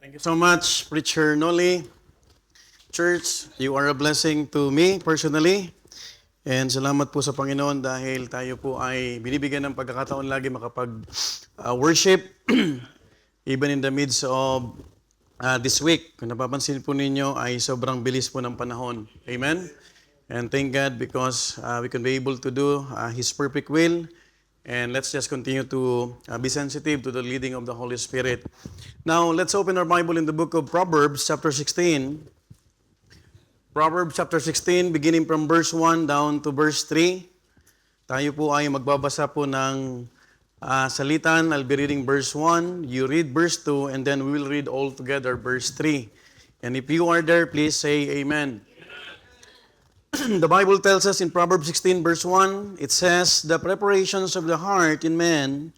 Thank you so much, Preacher Noli. Church, you are a blessing to me personally. And salamat po sa Panginoon dahil tayo po ay binibigyan ng pagkakataon lagi makapag-worship even in the midst of this week. Kung napapansin po ninyo ay sobrang bilis po ng panahon. Amen? And thank God because we can be able to do His perfect will. And let's just continue to be sensitive to the leading of the Holy Spirit. Now, let's open our Bible in the book of Proverbs, chapter 16. Proverbs chapter 16, beginning from verse 1 down to verse 3. Tayo po ay magbabasa po ng salitan. I'll be reading verse 1, you read verse 2, and then we will read all together verse 3. And if you are there, please say amen. The Bible tells us in Proverbs 16 verse 1, it says, the preparations of the heart in man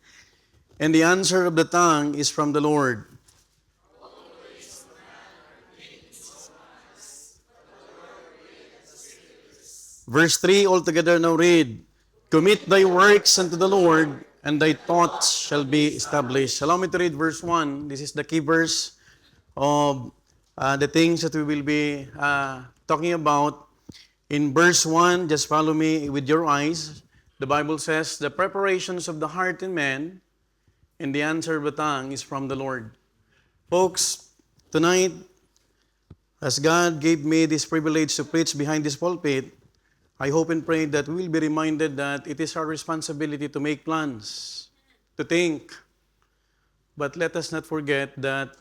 and the answer of the tongue is from the Lord. Verse 3, altogether now read, commit thy works unto the Lord, and thy thoughts shall be established. Allow me to read verse 1. This is the key verse of the things that we will be talking about. In verse 1, just follow me with your eyes. The Bible says, the preparations of the heart in man and the answer of the tongue is from the Lord. Folks, tonight, as God gave me this privilege to preach behind this pulpit, I hope and pray that we will be reminded that it is our responsibility to make plans, to think. But let us not forget that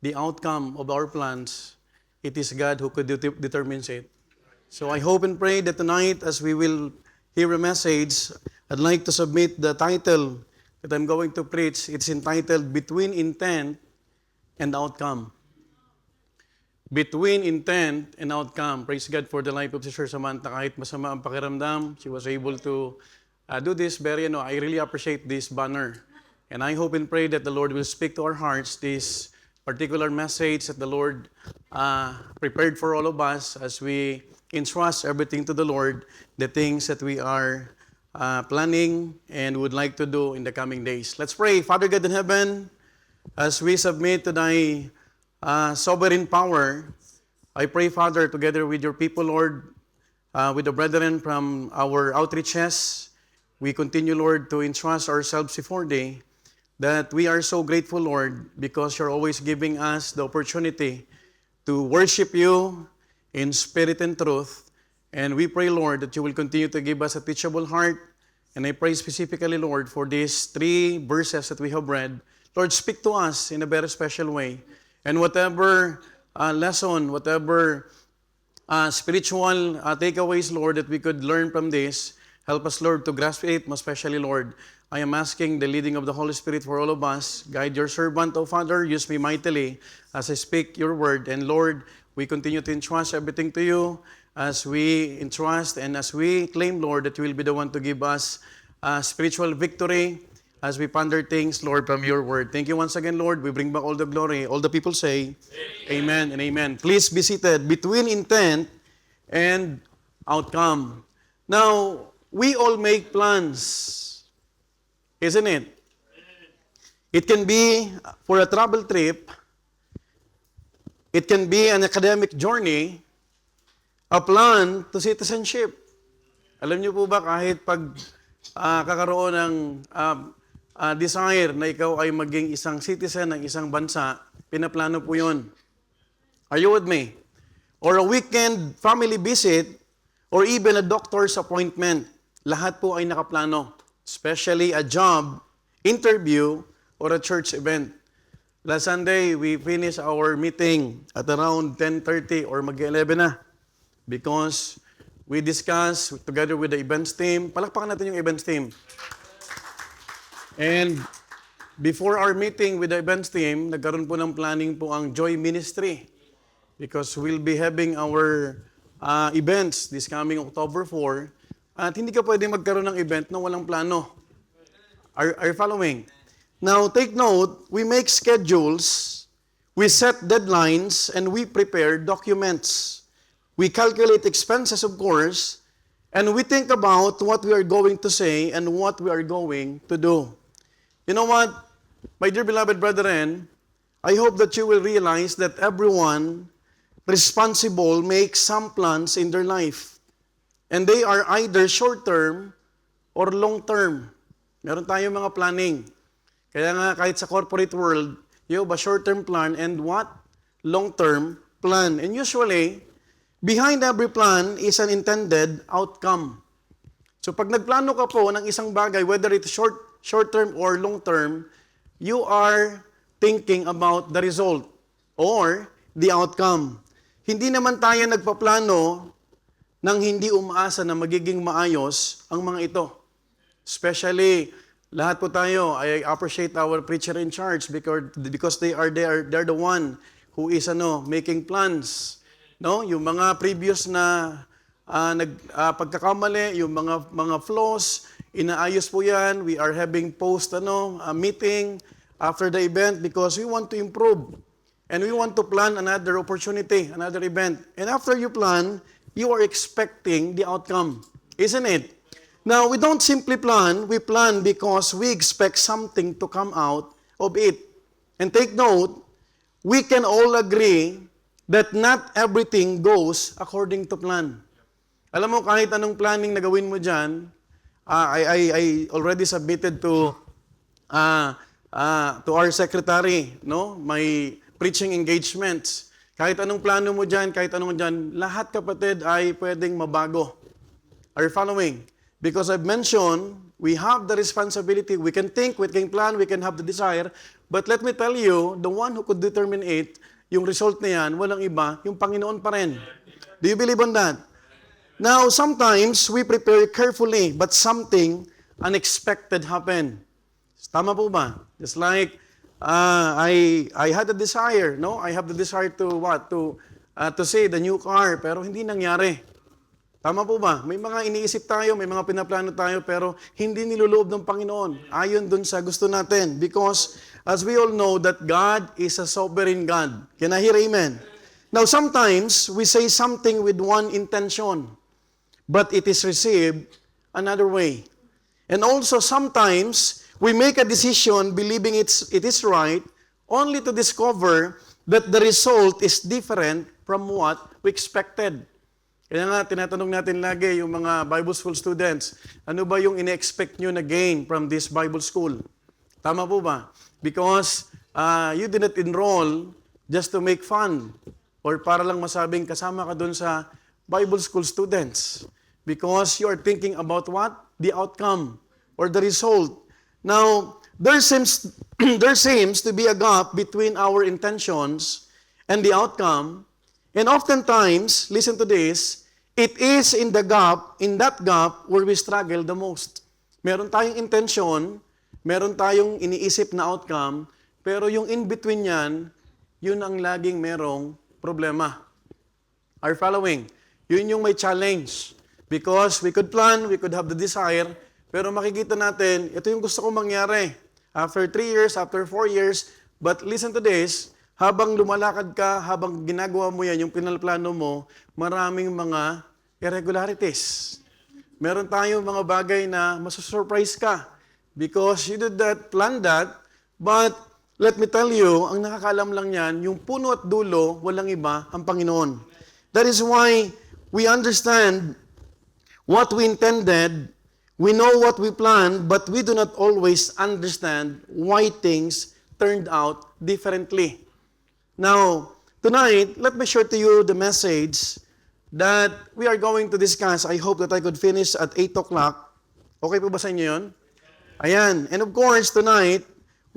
the outcome of our plans, it is God who determines it. So I hope and pray that tonight, as we will hear a message, I'd like to submit the title that I'm going to preach. It's entitled, Between Intent and Outcome. Between intent and outcome. Praise God for the life of Sister Samantha. Kahit masama ang pakiramdam, she was able to do this very, I really appreciate this banner. And I hope and pray that the Lord will speak to our hearts this particular message that the Lord prepared for all of us as we entrust everything to the Lord, the things that we are planning and would like to do in the coming days. Let's pray. Father God in heaven, as we submit to thy sovereign power, I pray, Father, together with your people, Lord, with the brethren from our outreaches, we continue, Lord, to entrust ourselves before thee, that we are so grateful, Lord, because you're always giving us the opportunity to worship you in spirit and truth. And we pray, Lord, that you will continue to give us a teachable heart. And I pray specifically, Lord, for these 3 verses that we have read. Lord, speak to us in a very special way. And whatever lesson, whatever spiritual takeaways, Lord, that we could learn from this, help us, Lord, to grasp it, most especially, Lord. I am asking the leading of the Holy Spirit for all of us. Guide your servant, O Father. Use me mightily as I speak your word. And Lord, we continue to entrust everything to you as we entrust and as we claim, Lord, that you will be the one to give us spiritual victory as we ponder things, Lord, from your word. Thank you once again, Lord. We bring back all the glory. All the people say, amen and amen. Please be seated. Between intent and outcome. Now, we all make plans, isn't it? It can be for a travel trip. It can be an academic journey, a plan to citizenship. Alam niyo po ba kahit pag kakaroon ng desire na ikaw ay maging isang citizen ng isang bansa, pinaplano po yun. Are you with me? Or a weekend family visit, or even a doctor's appointment. Lahat po ay nakaplano. Especially a job, interview, or a church event. Last Sunday, we finished our meeting at around 10:30 or mag-11 na. Because we discussed together with the events team. Palakpakan natin yung events team. And before our meeting with the events team, nagkaroon po ng planning po ang Joy Ministry. Because we'll be having our events this coming October 4. At hindi ka pwede magkaroon ng event na walang plano. Are you following? Now, take note, we make schedules, we set deadlines, and we prepare documents. We calculate expenses, of course, and we think about what we are going to say and what we are going to do. You know what? My dear beloved brethren, I hope that you will realize that everyone responsible makes some plans in their life. And they are either short-term or long-term. Meron tayong mga planning. Kaya nga kahit sa corporate world, you have a short-term plan and what? Long-term plan. And usually, behind every plan is an intended outcome. So pag nagplano ka po ng isang bagay, whether it's short-term or long-term, you are thinking about the result or the outcome. Hindi naman tayo nagpaplano nang hindi umaasa na magiging maayos ang mga ito. Especially, lahat po tayo, I appreciate our preacher in charge because they're the one who is making plans. No, yung mga previous na pagkakamali, yung mga flaws, inaayos po yan. We are having meeting after the event because we want to improve. And we want to plan another opportunity, another event. And after you plan, you are expecting the outcome. Isn't it? Now, we don't simply plan. We plan because we expect something to come out of it. And take note, we can all agree that not everything goes according to plan. Alam mo, kahit anong planning na gawin mo dyan, I already submitted to our secretary, no? My preaching engagements. Kahit anong plano mo dyan, lahat kapatid ay pwedeng mabago. Are you following? Because I've mentioned, we have the responsibility, we can think, we can plan, we can have the desire, but let me tell you, the one who could determine it, yung result na yan, walang iba, yung Panginoon pa rin. Do you believe on that? Now, sometimes we prepare carefully, but something unexpected happen. Tama po ba? Just like, I had a desire, no? I have the desire to what? To see the new car, pero hindi nangyari. Tama po ba? May mga iniisip tayo, may mga pinaplano tayo, pero hindi niloloob ng Panginoon. Ayon dun sa gusto natin. Because, as we all know, that God is a sovereign God. Can I hear amen? Now, sometimes, we say something with one intention, but it is received another way. And also, sometimes, we make a decision believing it is right, only to discover that the result is different from what we expected. Kaya nga, tinatanong natin lagi yung mga Bible school students, ano ba yung ine-expect nyo na gain from this Bible school? Tama po ba? Because you did not enroll just to make fun or para lang masabing kasama ka dun sa Bible school students. Because you are thinking about what? The outcome or the result. Now, there seems to be a gap between our intentions and the outcome. And oftentimes, listen to this, it is in that gap where we struggle the most. Meron tayong intention, meron tayong iniisip na outcome, pero yung in-between yan, yun ang laging merong problema. Are you following? Yun yung may challenge. Because we could plan, we could have the desire, pero makikita natin, ito yung gusto kong mangyari. After 3 years, after 4 years, but listen to this, habang lumalakad ka, habang ginagawa mo yan, yung pinalplano mo, maraming mga irregularities. Meron tayong mga bagay na masusurprise ka because you did that, plan that, but let me tell you, ang nakakaalam lang yan, yung puno at dulo, walang iba, ang Panginoon. That is why we understand what we intended, we know what we planned, but we do not always understand why things turned out differently. Now, tonight, let me share to you the message that we are going to discuss. I hope that I could finish at 8 o'clock. Okay po ba sa inyo yun? Ayan. And of course, tonight,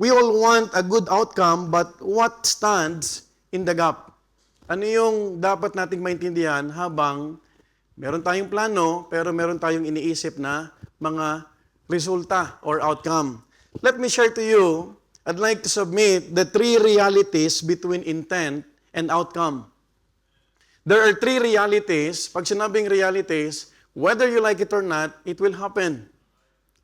we all want a good outcome, but what stands in the gap? Ano yung dapat nating maintindihan habang meron tayong plano, pero meron tayong iniisip na mga resulta or outcome. Let me share to you, I'd like to submit the 3 realities between intent and outcome. There are 3 realities. Pag sinabing realities, whether you like it or not, it will happen.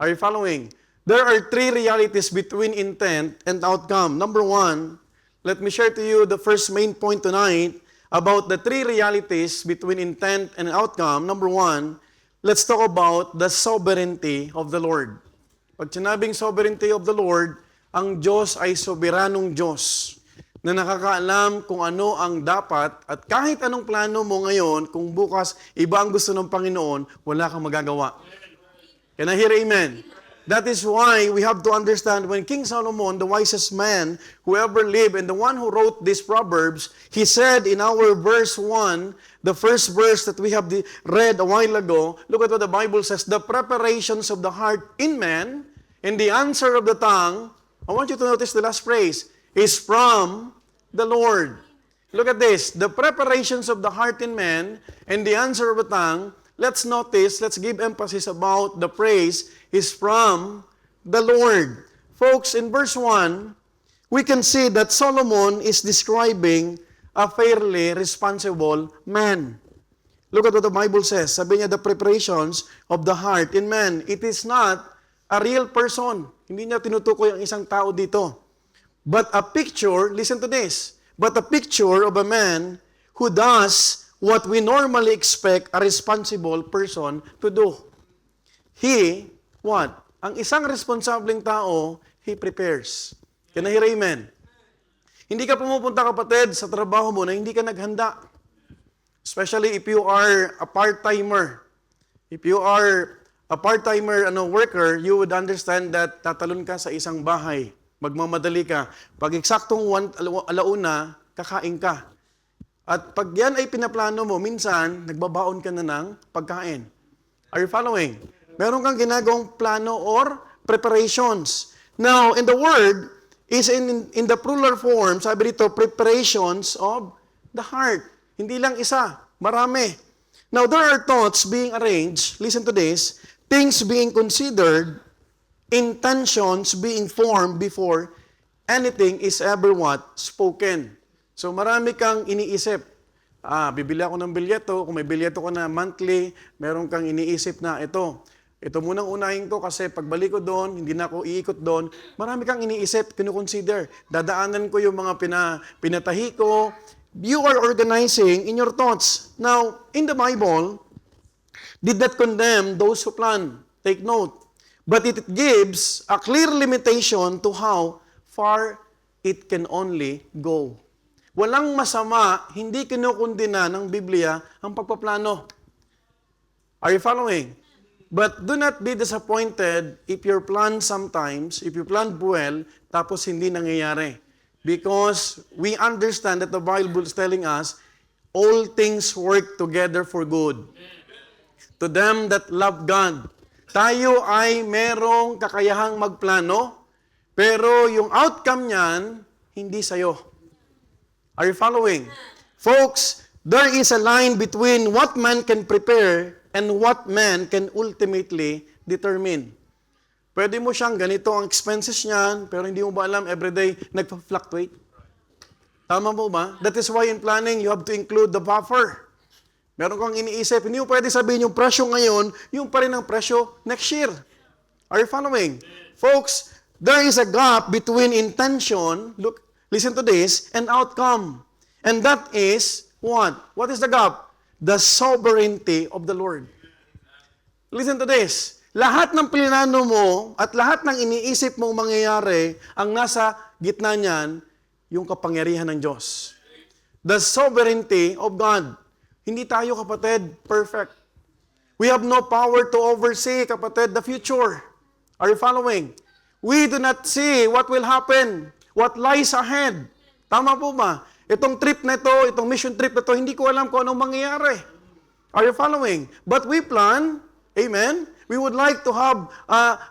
Are you following? There are 3 realities between intent and outcome. Number 1, let me share to you the first main point tonight about the 3 realities between intent and outcome. Number 1, let's talk about the sovereignty of the Lord. Pag sinabing sovereignty of the Lord, ang Diyos ay soberanong Diyos. na nakakaalam kung ano ang dapat at kahit anong plano mo ngayon, kung bukas iba ang gusto ng Panginoon, wala kang magagawa. Can I hear amen? That is why we have to understand when King Solomon, the wisest man who ever lived and the one who wrote these Proverbs, he said in our verse 1, the first verse that we have read a while ago, look at what the Bible says, the preparations of the heart in man and the answer of the tongue, I want you to notice the last phrase, is from the Lord. Look at this, the preparations of the heart in man and the answer of the tongue, let's notice, let's give emphasis about the praise is from the Lord. Folks, in verse 1, we can see that Solomon is describing a fairly responsible man. Look at what the Bible says. Sabi niya, the preparations of the heart in man. It is not a real person. Hindi niya tinutukoy ang isang tao dito. But a picture, listen to this, but a picture of a man who does what we normally expect a responsible person to do. He, what? Ang isang responsableng tao, he prepares. Can I hear amen? Hindi ka pumupunta, kapatid, sa trabaho mo na hindi ka naghanda. Especially if you are a part-timer. If you are a part-timer worker, you would understand that tatalon ka sa isang bahay. Magmamadali ka. Pag eksaktong alauna, kakain ka. At pag yan ay pinaplano mo, minsan, nagbabaon ka na ng pagkain. Are you following? Meron kang ginagawang plano or preparations. Now, in the word, is in the plural form, sabi dito, preparations of the heart. Hindi lang isa, marami. Now, there are thoughts being arranged, listen to this, things being considered, intentions being formed before anything is ever what? Spoken. So, marami kang iniisip. Bibili ako ng bilyeto, kung may bilyeto ka na monthly, meron kang iniisip na ito munang unahin ko kasi pagbalik ko doon, hindi na ako iikot doon. Marami kang iniisip, kinukonsider. Dadaanan ko yung mga pinatahi ko. You are organizing in your thoughts. Now, in the Bible, did not condemn those who plan. Take note. But it gives a clear limitation to how far it can only go. Walang masama, hindi kinukundina ng Biblia ang pagpaplano. Are you following? But do not be disappointed if your plan sometimes, if you plan well, tapos hindi nangyayari. Because we understand that the Bible is telling us, all things work together for good. To them that love God. Tayo ay merong kakayahang magplano, pero yung outcome niyan, hindi sa'yo. Are you following? Folks, there is a line between what man can prepare and what man can ultimately determine. Pwede mo siyang ganito ang expenses niyan, pero hindi mo ba alam, everyday nagpa-fluctuate? Tama po ba? That is why in planning, you have to include the buffer. Meron kang iniisip, hindi mo pwede sabihin yung presyo ngayon, yung pa rin ang presyo next year. Are you following? Folks, there is a gap between intention, listen to this, and outcome. And that is what? What is the gap? The sovereignty of the Lord. Listen to this. Lahat ng plinano mo at lahat ng iniisip mong mangyayari, ang nasa gitna niyan, yung kapangyarihan ng Diyos. The sovereignty of God. Hindi tayo, kapatid, perfect. We have no power to oversee, kapatid, the future. Are you following? We do not see what will happen, what lies ahead. Tama po ba? Itong trip na ito, itong mission trip na ito, hindi ko alam kung anong mangyayari. Are you following? But we plan, amen? We would like to have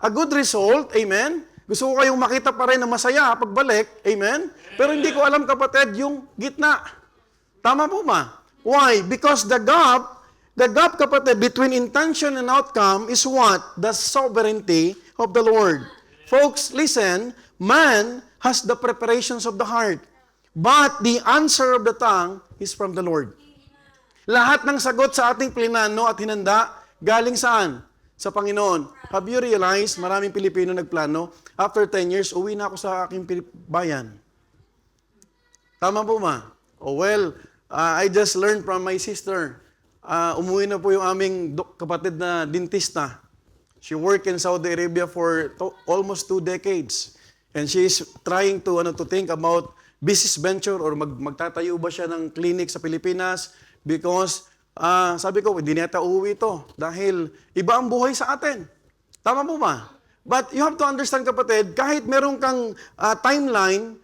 a good result, amen? Gusto ko kayong makita pa rin na masaya pagbalik, amen? Pero hindi ko alam, kapatid, yung gitna. Tama po ba? Why? Because the gap, kapatid, between intention and outcome is what? The sovereignty of the Lord. Folks, listen, man has the preparations of the heart. But the answer of the tongue is from the Lord. Lahat ng sagot sa ating plinano at hinanda, galing saan? Sa Panginoon. Have you realized, maraming Pilipino nagplano, after 10 years, uwi na ako sa aking bayan. Tama po ma? Oh well, I just learned from my sister. Umuwi na po yung aming kapatid na dentista. She worked in Saudi Arabia for almost 2 decades. And she is trying to think about business venture or magtatayo ba siya ng clinic sa Pilipinas because sabi ko, hindi nata uuwi ito dahil iba ang buhay sa atin. Tama po ba? But you have to understand, kapatid, kahit meron kang timeline,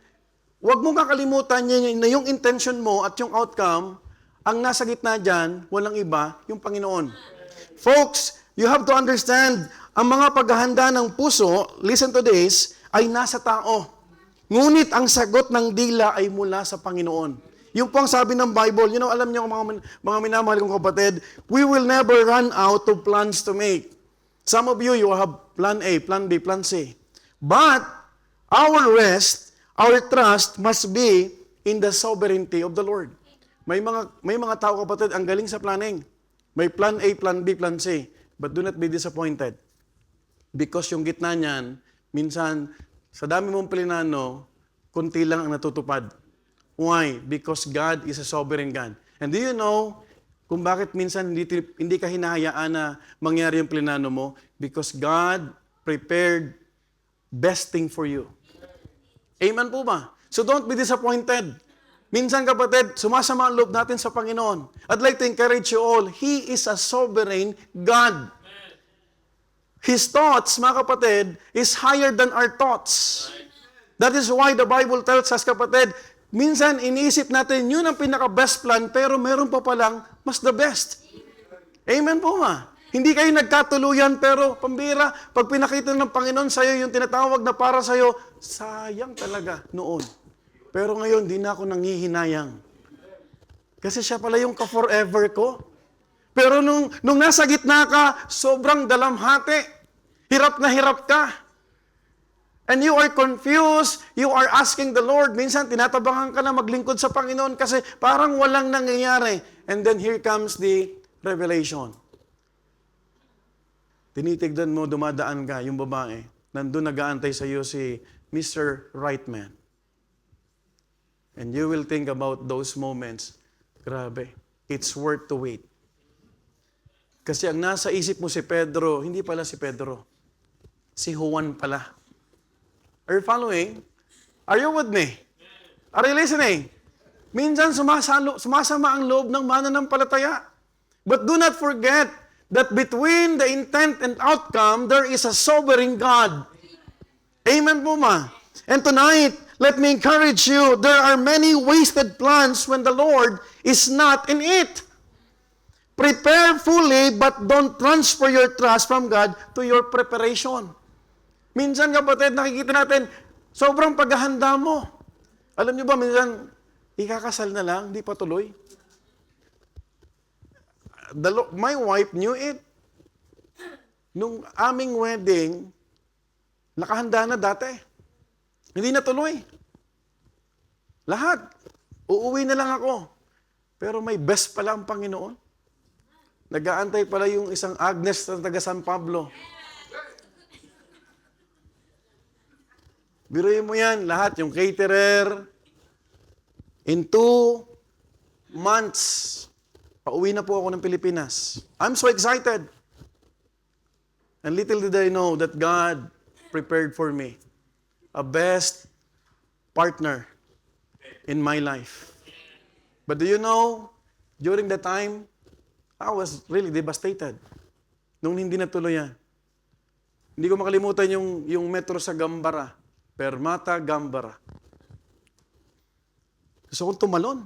huwag mong kakalimutan na yung intention mo at yung outcome, ang nasa gitna dyan, walang iba, yung Panginoon. Folks, you have to understand, ang mga paghahanda ng puso, listen to this, ay nasa tao. Ngunit ang sagot ng dila ay mula sa Panginoon. Yung po ang sabi ng Bible, alam niyo mga minamahal kong kapatid, we will never run out of plans to make. Some of you have plan A, plan B, plan C. But our rest, our trust must be in the sovereignty of the Lord. May mga tao, kapatid, ang galing sa planning. May plan A, plan B, plan C. But do not be disappointed. Because yung gitna niyan, minsan, sa dami mong plinano, kunti lang ang natutupad. Why? Because God is a sovereign God. And do you know kung bakit minsan hindi ka hinahayaan na mangyari yung plinano mo? Because God prepared best thing for you. Amen po ba? So don't be disappointed. Minsan, kapatid, sumasama ang loob natin sa Panginoon. I'd like to encourage you all, He is a sovereign God. His thoughts, mga kapatid, is higher than our thoughts. That is why the Bible tells us, kapatid, minsan iniisip natin, yun ang pinaka-best plan, pero meron pa palang mas the best. Amen po ma. Hindi kayo nagkatuluyan, pero pambira, pag pinakita ng Panginoon sa'yo yung tinatawag na para sa'yo, sayang talaga noon. Pero ngayon, di na ako nanghihinayang. Kasi siya pala yung ka-forever ko. Pero nung nasa gitna ka, sobrang dalamhati. Hirap na hirap ka. And you are confused, you are asking the Lord. Minsan, tinatabangan ka na maglingkod sa Panginoon kasi parang walang nangyayari. And then here comes the revelation. Tinitigdan mo, dumadaan ka, yung babae. Nandun nag-aantay sa iyo si Mr. Right Man. And you will think about those moments. Grabe, it's worth to wait. Kasi ang nasa isip mo si Pedro, hindi pala si Pedro. Si Juan pala. Are you following? Are you with me? Are you listening? Minsan sumasama ang loob ng mananampalataya. But do not forget that between the intent and outcome, there is a sovereign God. Amen po ma? And tonight, let me encourage you, there are many wasted plans when the Lord is not in it. Prepare fully, but don't transfer your trust from God to your preparation. Minsan, kapatid, nakikita natin, sobrang paghahanda mo. Alam niyo ba, minsan, ikakasal na lang, di pa tuloy. My wife knew it. Nung aming wedding, nakahanda na dati. Hindi na tuloy. Lahat. Uuwi na lang ako. Pero may best pala ang Panginoon. Nag-aantay pala yung isang Agnes na taga San Pablo. Biruin mo yan, lahat. Yung caterer. In 2 months, pauwi na po ako ng Pilipinas. I'm so excited. And little did I know that God prepared for me a best partner in my life. But do you know, during that time, I was really devastated. Nung hindi natuloy yan. Hindi ko makalimutan yung metro sa Gambara. Permata, Gambara. Gusto kong tumalon.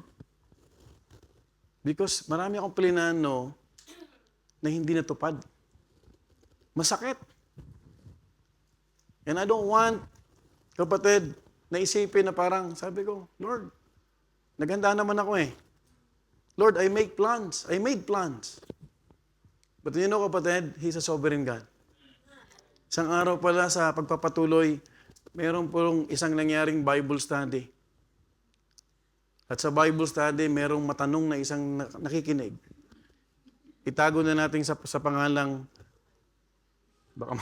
Because marami akong plinano na hindi natupad. Masakit. And I don't want, kapatid, naisipin na parang, sabi ko, Lord, naghanda naman ako eh. Lord, I make plans. I made plans. But you know, kapatid, He's a sovereign God. Isang araw pala sa pagpapatuloy, mayroon pong isang nangyaring Bible study. At sa Bible study, mayroong matanong na isang nakikinig. Itago na natin sa pangalang, baka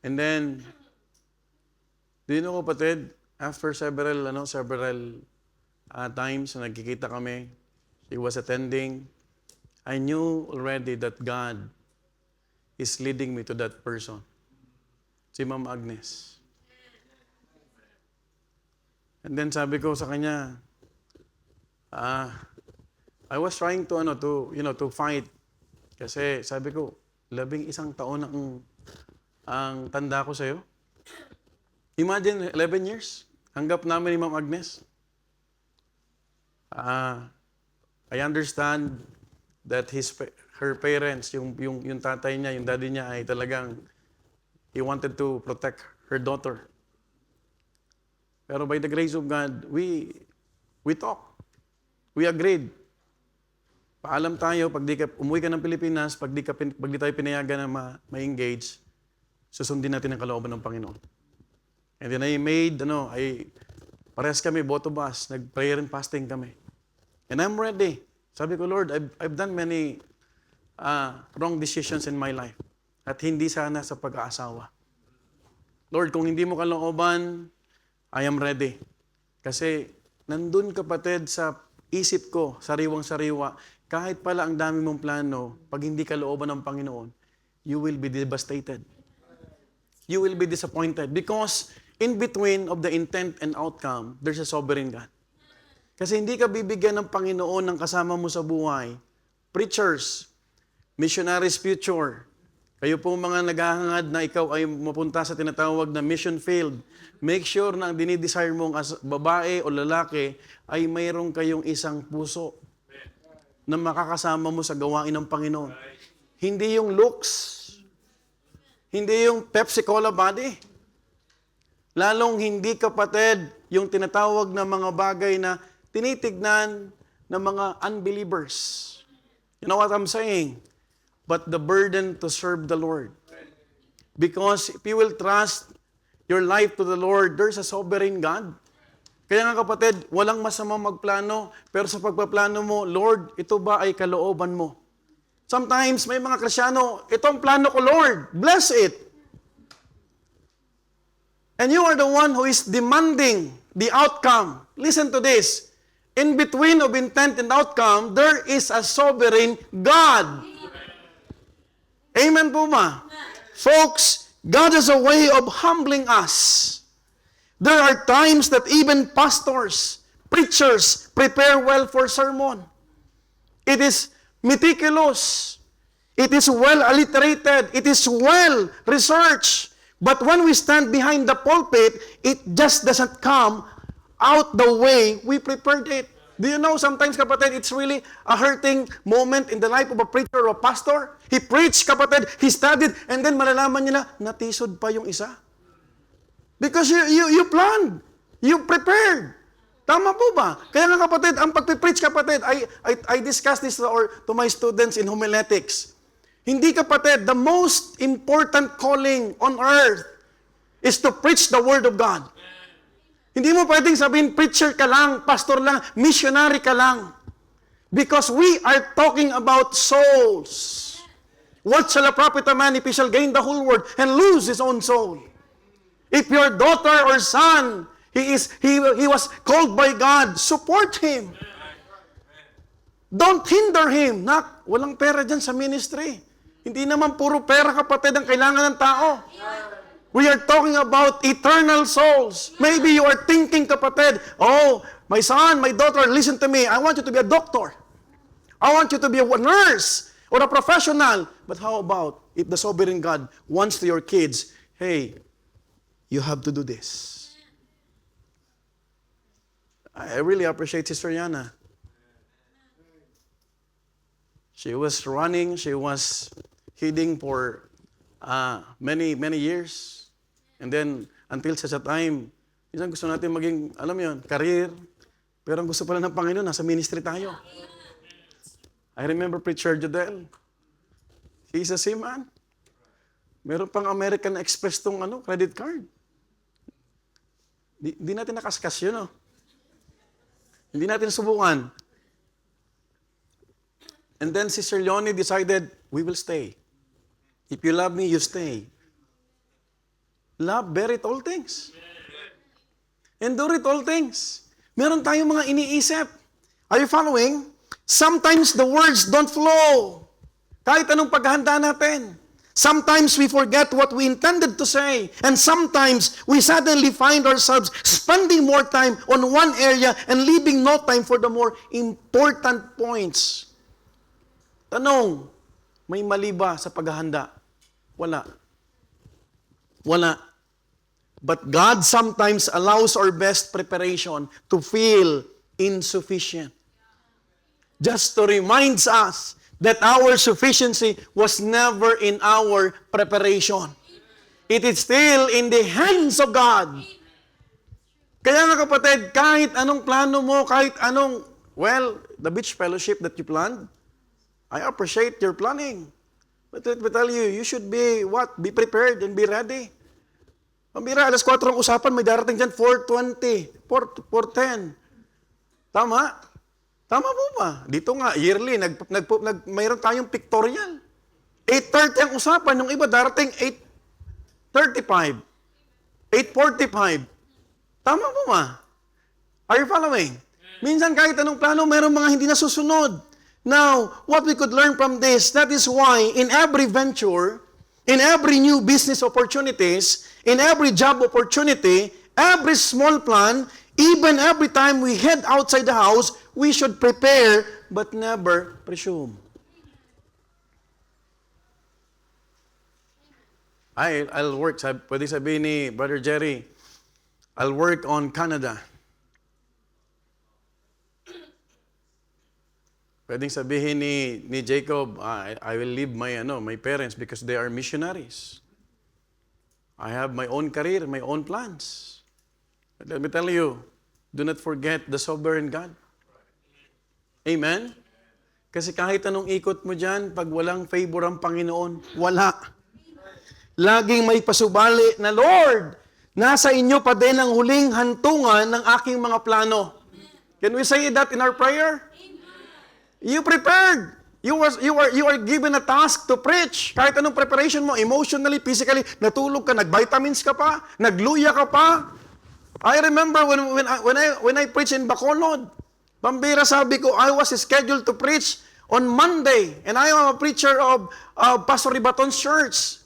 And then, do you know, kapatid, after several times na nagkikita kami, she was attending, I knew already that God is leading me to that person. Si Ma'am Agnes. And then sabi ko sa kanya, I was trying to fight. Kasi sabi ko, 11 taon ang tanda ko sa'yo. Imagine, 11 years. Hanggap namin ni Ma'am Agnes. I understand that her parents, yung tatay niya, yung daddy niya ay talagang, he wanted to protect her daughter. Pero by the grace of God, we talk. We agreed. Paalam tayo, umuwi ka ng Pilipinas, pag di tayo pinayagan na ma-engage, susundin natin ang kalooban ng Panginoon. And then parehas kami, both of us, nag-prayer and fasting kami. And I'm ready. Sabi ko, Lord, I've done many wrong decisions in my life. At hindi sana sa pag-aasawa. Lord, kung hindi mo kalooban, I am ready. Kasi nandun kapatid sa isip ko, sariwang-sariwa, kahit pala ang dami mong plano, pag hindi kalooban ng Panginoon, you will be devastated. You will be disappointed. Because in between of the intent and outcome, there's a sovereign God. Kasi hindi ka bibigyan ng Panginoon ng kasama mo sa buhay. Preachers, missionaries future, kayo po mga naghahangad na ikaw ay mapunta sa tinatawag na mission field, make sure na ang dinidesire mong as babae o lalaki ay mayroon kayong isang puso na makakasama mo sa gawain ng Panginoon. Hindi yung looks, hindi yung Pepsi Cola body. Lalong hindi kapatid yung tinatawag na mga bagay na tinitignan ng mga unbelievers. You know what I'm saying? But the burden to serve the Lord. Because if you will trust your life to the Lord, there's a sovereign God. Kaya nga kapatid, walang masama magplano, pero sa pagpaplano mo, Lord, ito ba ay kalooban mo? Sometimes may mga Kristyano, ito ang plano ko, Lord, bless it. And you are the one who is demanding the outcome. Listen to this. In between of intent and outcome, there is a sovereign God. Amen po ba? Folks, God has a way of humbling us. There are times that even pastors, preachers, prepare well for sermon. It is meticulous. It is well alliterated. It is well researched. But when we stand behind the pulpit, it just doesn't come out the way we prepared it. Do you know, sometimes, kapatid, it's really a hurting moment in the life of a preacher or a pastor. He preached, kapatid, he studied, and then malalaman niya na, natisod pa yung isa. Because you planned. You prepared. Tama po ba? Kaya nga, kapatid, ang pagpipreach, kapatid, I discussed this to my students in homiletics. Hindi, kapatid, the most important calling on earth is to preach the Word of God. Hindi mo pwedeng sabihin, preacher ka lang, pastor lang, missionary ka lang. Because we are talking about souls. What shall a profit a man if he shall gain the whole world and lose his own soul? If your daughter or son, he was called by God, support him. Don't hinder him. Walang pera dyan sa ministry. Hindi naman puro pera, kapatid, ang kailangan ng tao. We are talking about eternal souls. Maybe you are thinking, kapatid, oh, my son, my daughter, listen to me. I want you to be a doctor. I want you to be a nurse or a professional. But how about if the sovereign God wants to your kids, hey, you have to do this. I really appreciate Sister Yana. She was running, she was heading for many years. And then, until sa time, minsan gusto natin maging, alam mo yun, career. Pero ang gusto pala ng Panginoon, nasa ministry tayo. I remember Preacher Jodel. He's a seaman. Meron pang American Express tong credit card. Di natin nakaskas yun, no? Hindi natin subukan. And then Sister Leonie decided, we will stay. If you love me, you stay. Love, bear it all things. Endure it all things. Meron tayong mga iniisip. Are you following? Sometimes the words don't flow. Kahit anong paghahanda natin. Sometimes we forget what we intended to say. And sometimes we suddenly find ourselves spending more time on one area and leaving no time for the more important points. Tanong, may mali ba sa paghahanda? Wala. Wala. But God sometimes allows our best preparation to feel insufficient. Just to remind us that our sufficiency was never in our preparation. It is still in the hands of God. Kaya nga kapatid, kahit anong plano mo, kahit anong, the beach fellowship that you planned, I appreciate your planning. But let me tell you, you should be Be prepared and be ready. Pambira, alas 4 ang usapan, may darating dyan 4:20, 4:10. Tama? Tama po ba? Dito nga, yearly, mayroon tayong pictorial. 8:30 ang usapan, yung iba darating 8:35, 8:45. Tama po ba? Are you following? Minsan kahit anong plano, mayroong mga hindi nasusunod. Now, what we could learn from this, that is why in every venture, in every new business opportunities, in every job opportunity, every small plan, even every time we head outside the house, we should prepare but never presume. I'll work, pwede sabihin ni Brother Jerry, I'll work on Canada. Pwedeng sabihin ni Jacob, I will leave my parents because they are missionaries. I have my own career, my own plans. But let me tell you, do not forget the sovereign God. Amen? Kasi kahit anong ikot mo dyan, pag walang favor ang Panginoon, wala. Laging may pasubali na, Lord, nasa inyo pa din ang huling hantungan ng aking mga plano. Can we say that in our prayer? You prepared. You are given a task to preach. Kahit anong preparation mo, emotionally, physically, natulog ka, nag-vitamins ka pa, nagluya ka pa. I remember when I preached in Bacolod, pambira, sabi ko, I was scheduled to preach on Monday, and I am a preacher of Pastor Ribaton's church.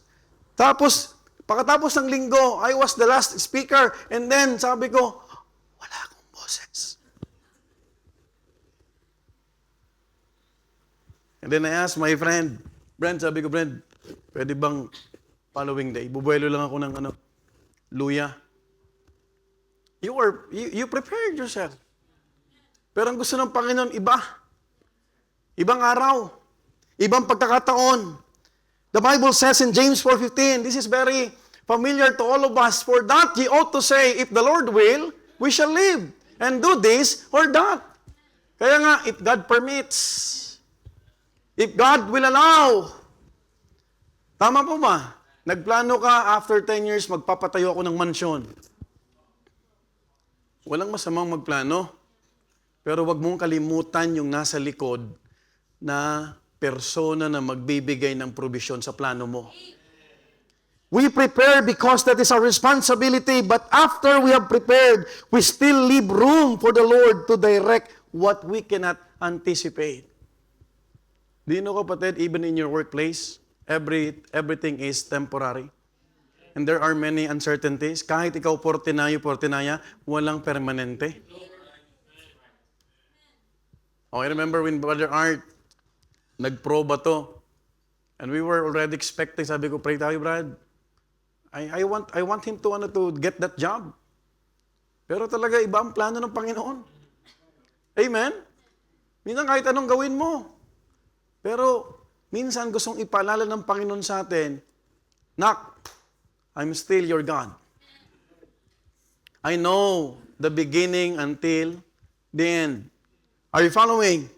Tapos, pagkatapos ng linggo, I was the last speaker, and then sabi ko, wala akong boses. And then I asked my friend, sabi ko, pwede bang following day, bubuelo lang ako ng luya. You prepared yourself. Pero ang gusto ng Panginoon, iba. Ibang araw. Ibang pagkakataon. The Bible says in James 4:15, this is very familiar to all of us, for that ye ought to say, if the Lord will, we shall live, and do this or that. Kaya nga, if God permits, if God will allow, tama po ba? Nagplano ka, after 10 years, magpapatayo ako ng mansyon. Walang masamang magplano. Pero wag mong kalimutan yung nasa likod na persona na magbibigay ng provision sa plano mo. We prepare because that is our responsibility, but after we have prepared, we still leave room for the Lord to direct what we cannot anticipate. Do you know, kapatid, even in your workplace, everything is temporary. And there are many uncertainties. Kahit ikaw portinaya, walang permanente. I remember when Brother Art, nagproba to. And we were already expecting, sabi ko, pray tayo, Brad. I want him to get that job. Pero talaga, iba ang plano ng Panginoon. Amen? Minsan kahit anong gawin mo. Pero, minsan gustong ipaalala ng Panginoon sa atin, Nak, I'm still your God. I know the beginning until the end. Are you following?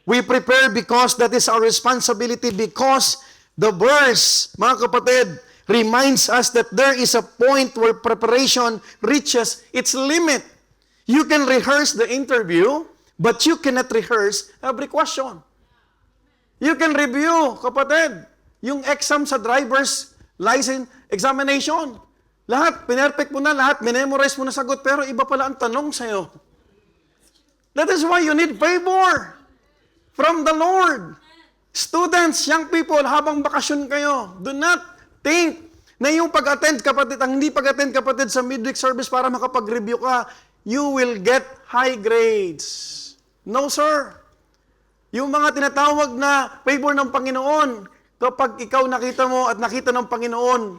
We prepare because that is our responsibility, because the verse, mga kapatid, reminds us that there is a point where preparation reaches its limit. You can rehearse the interview, but you cannot rehearse every question. You can review, kapatid, yung exam sa driver's license examination. Lahat, pinerfect mo na lahat, minemorize mo na sagot, pero iba pala ang tanong sa'yo. That is why you need favor from the Lord. Students, young people, habang bakasyon kayo, do not think na yung pag-attend kapatid, ang hindi pag-attend kapatid sa midweek service para makapag-review ka, you will get high grades. No, sir. Yung mga tinatawag na favor ng Panginoon, kapag ikaw nakita mo at nakita ng Panginoon,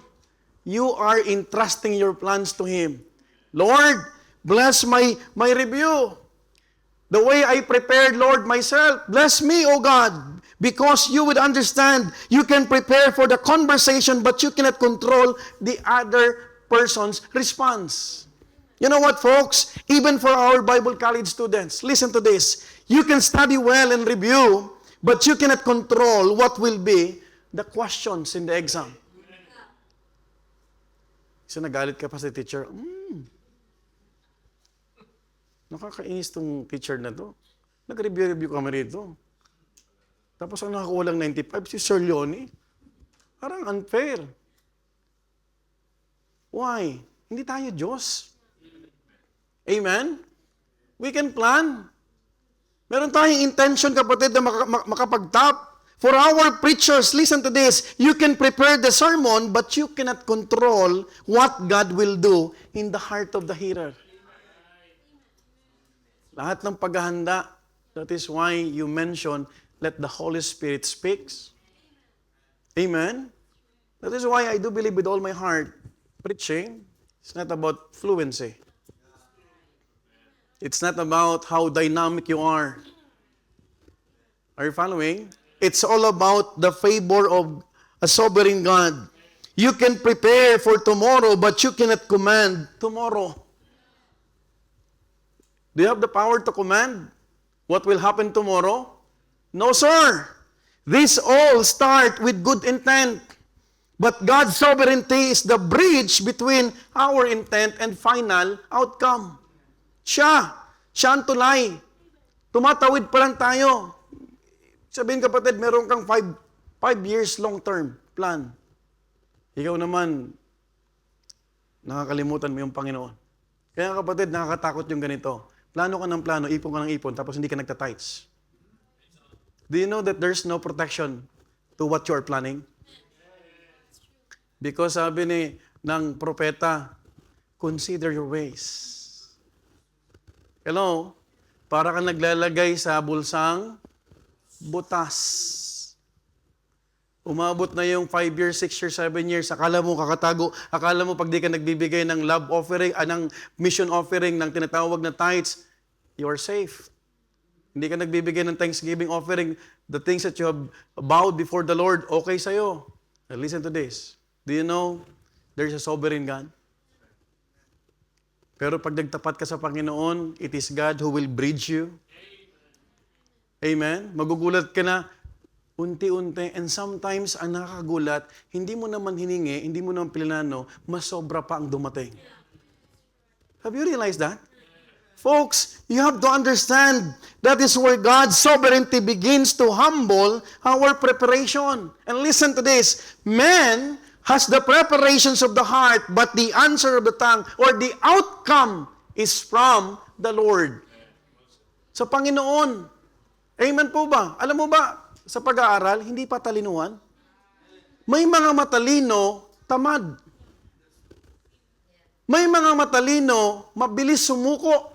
you are entrusting your plans to Him. Lord, bless my review. The way I prepared, Lord, myself, bless me, O God, because you would understand, you can prepare for the conversation, but you cannot control the other person's response. You know what, folks? Even for our Bible college students, listen to this. You can study well and review, but you cannot control what will be the questions in the exam. So nagalit ka pa sa teacher, nakakainis tong teacher na to. Nag-review kami rito. Tapos ang nakakuha lang 95, si Sir Leonie. Parang unfair. Why? Hindi tayo Diyos. Amen? We can plan. Meron tayong intention, kapatid, na makapag-top. For our preachers, listen to this, you can prepare the sermon, but you cannot control what God will do in the heart of the hearer. Lahat ng paghahanda, that is why you mention, let the Holy Spirit speaks. Amen? That is why I do believe with all my heart, preaching, it's not about fluency. It's not about how dynamic you are. Are you following? It's all about the favor of a sovereign God. You can prepare for tomorrow, but you cannot command tomorrow. Do you have the power to command what will happen tomorrow? No, sir. This all start with good intent. But God's sovereignty is the bridge between our intent and final outcome. Siya ang tulay. Tumatawid pa lang tayo. Sabihin, kapatid, meron kang 5 years long-term plan. Ikaw naman, nakakalimutan mo yung Panginoon. Kaya, kapatid, nakakatakot yung ganito. Plano ka ng plano, ipon ka ng ipon, tapos hindi ka nagtatights. Do you know that there's no protection to what you are planning? Because sabi ng propeta, consider your ways. Hello? Para kang naglalagay sa bulsang butas. Umabot na yung 5 years, 6 years, 7 years, akala mo kakatago, akala mo pag di ka nagbibigay ng love offering, ng mission offering, ng tinatawag na tithes, you are safe. Hindi ka nagbibigay ng thanksgiving offering, the things that you have vowed before the Lord, okay sa'yo. Now listen to this. Do you know, there's a sovereign God? Pero pag nagtapat ka sa Panginoon, it is God who will bridge you. Amen? Magugulat ka na, unti-unti, and sometimes, ang nakakagulat, hindi mo naman hiningi, hindi mo naman pinlano, mas sobra pa ang dumating. Have you realized that? Folks, you have to understand that is where God's sovereignty begins to humble our preparation. And listen to this, man has the preparations of the heart, but the answer of the tongue, or the outcome, is from the Lord. Sa Panginoon. Amen po ba? Alam mo ba, sa pag-aaral, hindi pa talinuhan? May mga matalino, tamad. May mga matalino, mabilis sumuko.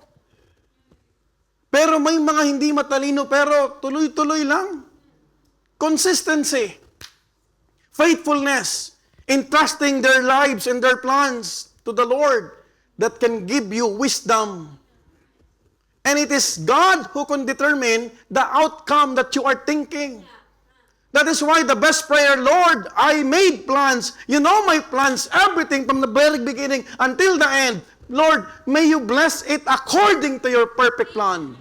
Pero may mga hindi matalino, pero tuloy-tuloy lang. Consistency. Faithfulness. Entrusting their lives and their plans to the Lord that can give you wisdom. And it is God who can determine the outcome that you are thinking. That is why the best prayer, Lord, I made plans. You know my plans, everything from the very beginning until the end. Lord, may you bless it according to your perfect plan.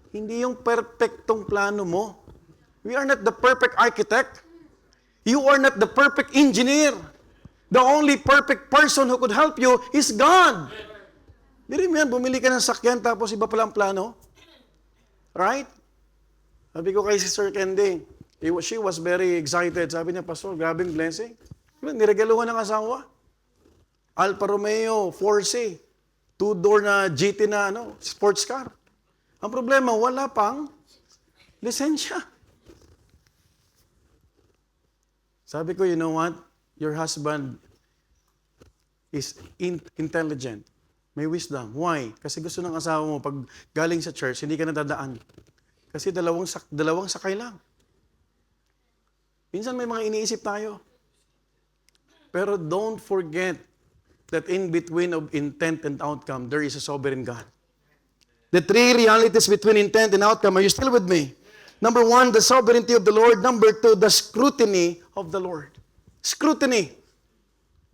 Hindi yung perfectong plano mo. We are not the perfect architect. You are not the perfect engineer. The only perfect person who could help you is God. Hindi mo yan, bumili ka ng sakyan tapos iba pala ang plano. Right? Sabi ko kay Sister Candy, she was very excited. Sabi niya, Pastor, grabing blessing. Niregaluhan ng asawa. Alfa Romeo 4C. 2-door na GT na sports car. Ang problema, wala pang lisensya. Sabi ko, you know what? Your husband is intelligent. May wisdom. Why? Kasi gusto ng asawa mo, pag galing sa church, hindi ka nadadaan. Kasi dalawang sakay lang. Minsan may mga iniisip tayo. Pero don't forget that in between of intent and outcome, there is a sovereign God. The three realities between intent and outcome, are you still with me? Number one, the sovereignty of the Lord. Number two, the scrutiny of the Lord. Scrutiny.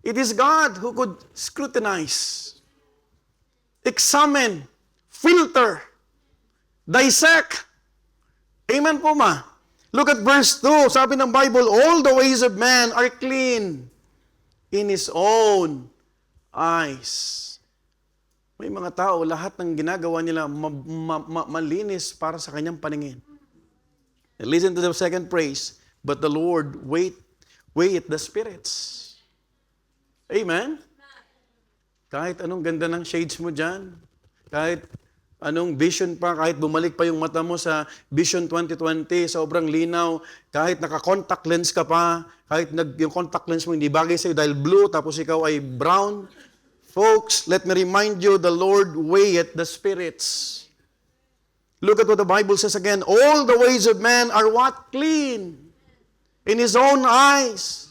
It is God who could scrutinize, examine, filter, dissect. Amen po ma? Look at verse 2. Sabi ng Bible, all the ways of man are clean in his own eyes. May mga tao, lahat ng ginagawa nila malinis para sa kanyang paningin. And listen to the second phrase, but the Lord weigheth the spirits. Amen? Kahit anong ganda ng shades mo dyan, kahit anong vision pa, kahit bumalik pa yung mata mo sa Vision 2020, sobrang linaw, kahit naka-contact lens ka pa, kahit yung contact lens mo hindi bagay sa'yo dahil blue, tapos ikaw ay brown. Folks, let me remind you, the Lord weigheth the spirits. Look at what the Bible says again. All the ways of man are what? Clean. In his own eyes.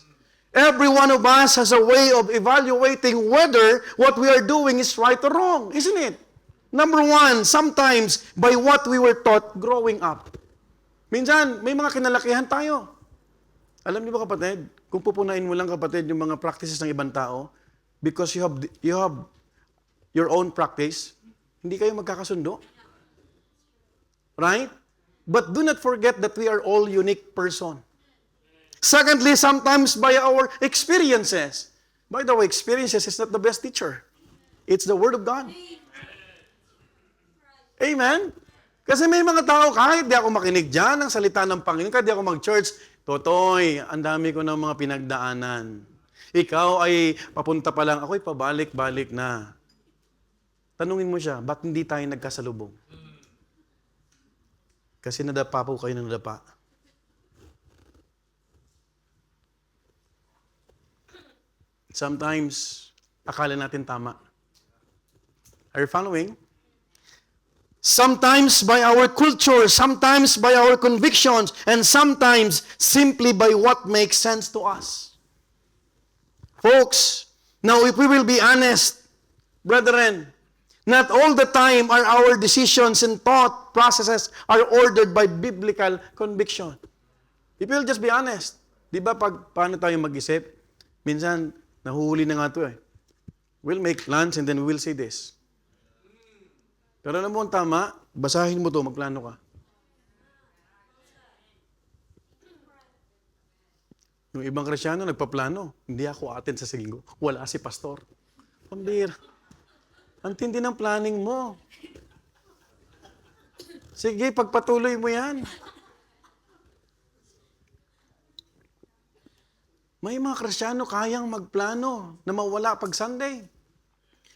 Every one of us has a way of evaluating whether what we are doing is right or wrong, isn't it? Number one, sometimes by what we were taught growing up. Minsan, may mga kinalakihan tayo. Alam niyo ba kapatid, kung pupunain mo lang kapatid yung mga practices ng ibang tao, because you have your own practice, hindi kayo magkakasundo. Right? But do not forget that we are all unique person. Secondly, sometimes by our experiences. By the way, experiences is not the best teacher. It's the Word of God. Amen? Kasi may mga tao, kahit di ako makinig dyan ng salita ng Panginoon, kahit di ako mag-church, Totoy, ang dami ko ng mga pinagdaanan. Ikaw ay papunta pa lang, ako'y pabalik-balik na. Tanungin mo siya, ba't hindi tayo nagkasalubong? Kasi nadapa po kayo ng nadapa. Sometimes, akala natin tama. Are you following? Sometimes by our culture, sometimes by our convictions, and sometimes simply by what makes sense to us. Folks, now if we will be honest, brethren, not all the time are our decisions and thought processes are ordered by biblical conviction. If we will just be honest, di ba paano tayo mag-isip? Minsan, nahuhuli na nga ito eh. We'll make plans and then we will say this. Pero alam mo ang tama, basahin mo to, magplano ka. Yung ibang Kristyano, nagpaplano. Hindi ako atin sa linggo. Wala si pastor. Pambira. Ang tindi ng planning mo. Sige, pagpatuloy mo yan. May mga Kristyano kayang magplano na mawala pag Sunday.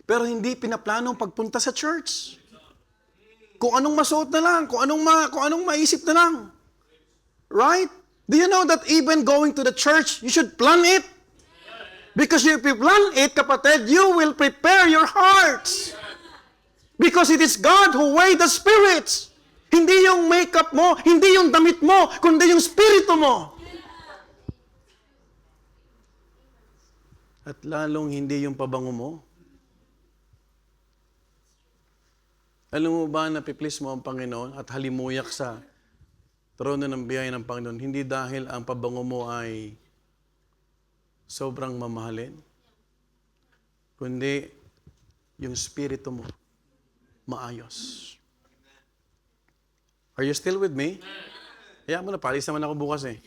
Pero hindi pinaplano ang pagpunta sa church. Kung anong masuot na lang, kung anong maisip na lang. Right? Do you know that even going to the church, you should plan it? Because if you plan it, kapatid, you will prepare your hearts. Because it is God who weighs the spirits. Hindi yung makeup mo, hindi yung damit mo, kundi yung spirito mo. At lalong hindi yung pabango mo. Alam mo ba na piplis mo ang Panginoon at halimuyak sa trono ng biyaya ng Panginoon, hindi dahil ang pabango mo ay sobrang mamahalin, kundi yung spirito mo maayos. Are you still with me? Kaya mo na, palis naman ako bukas eh.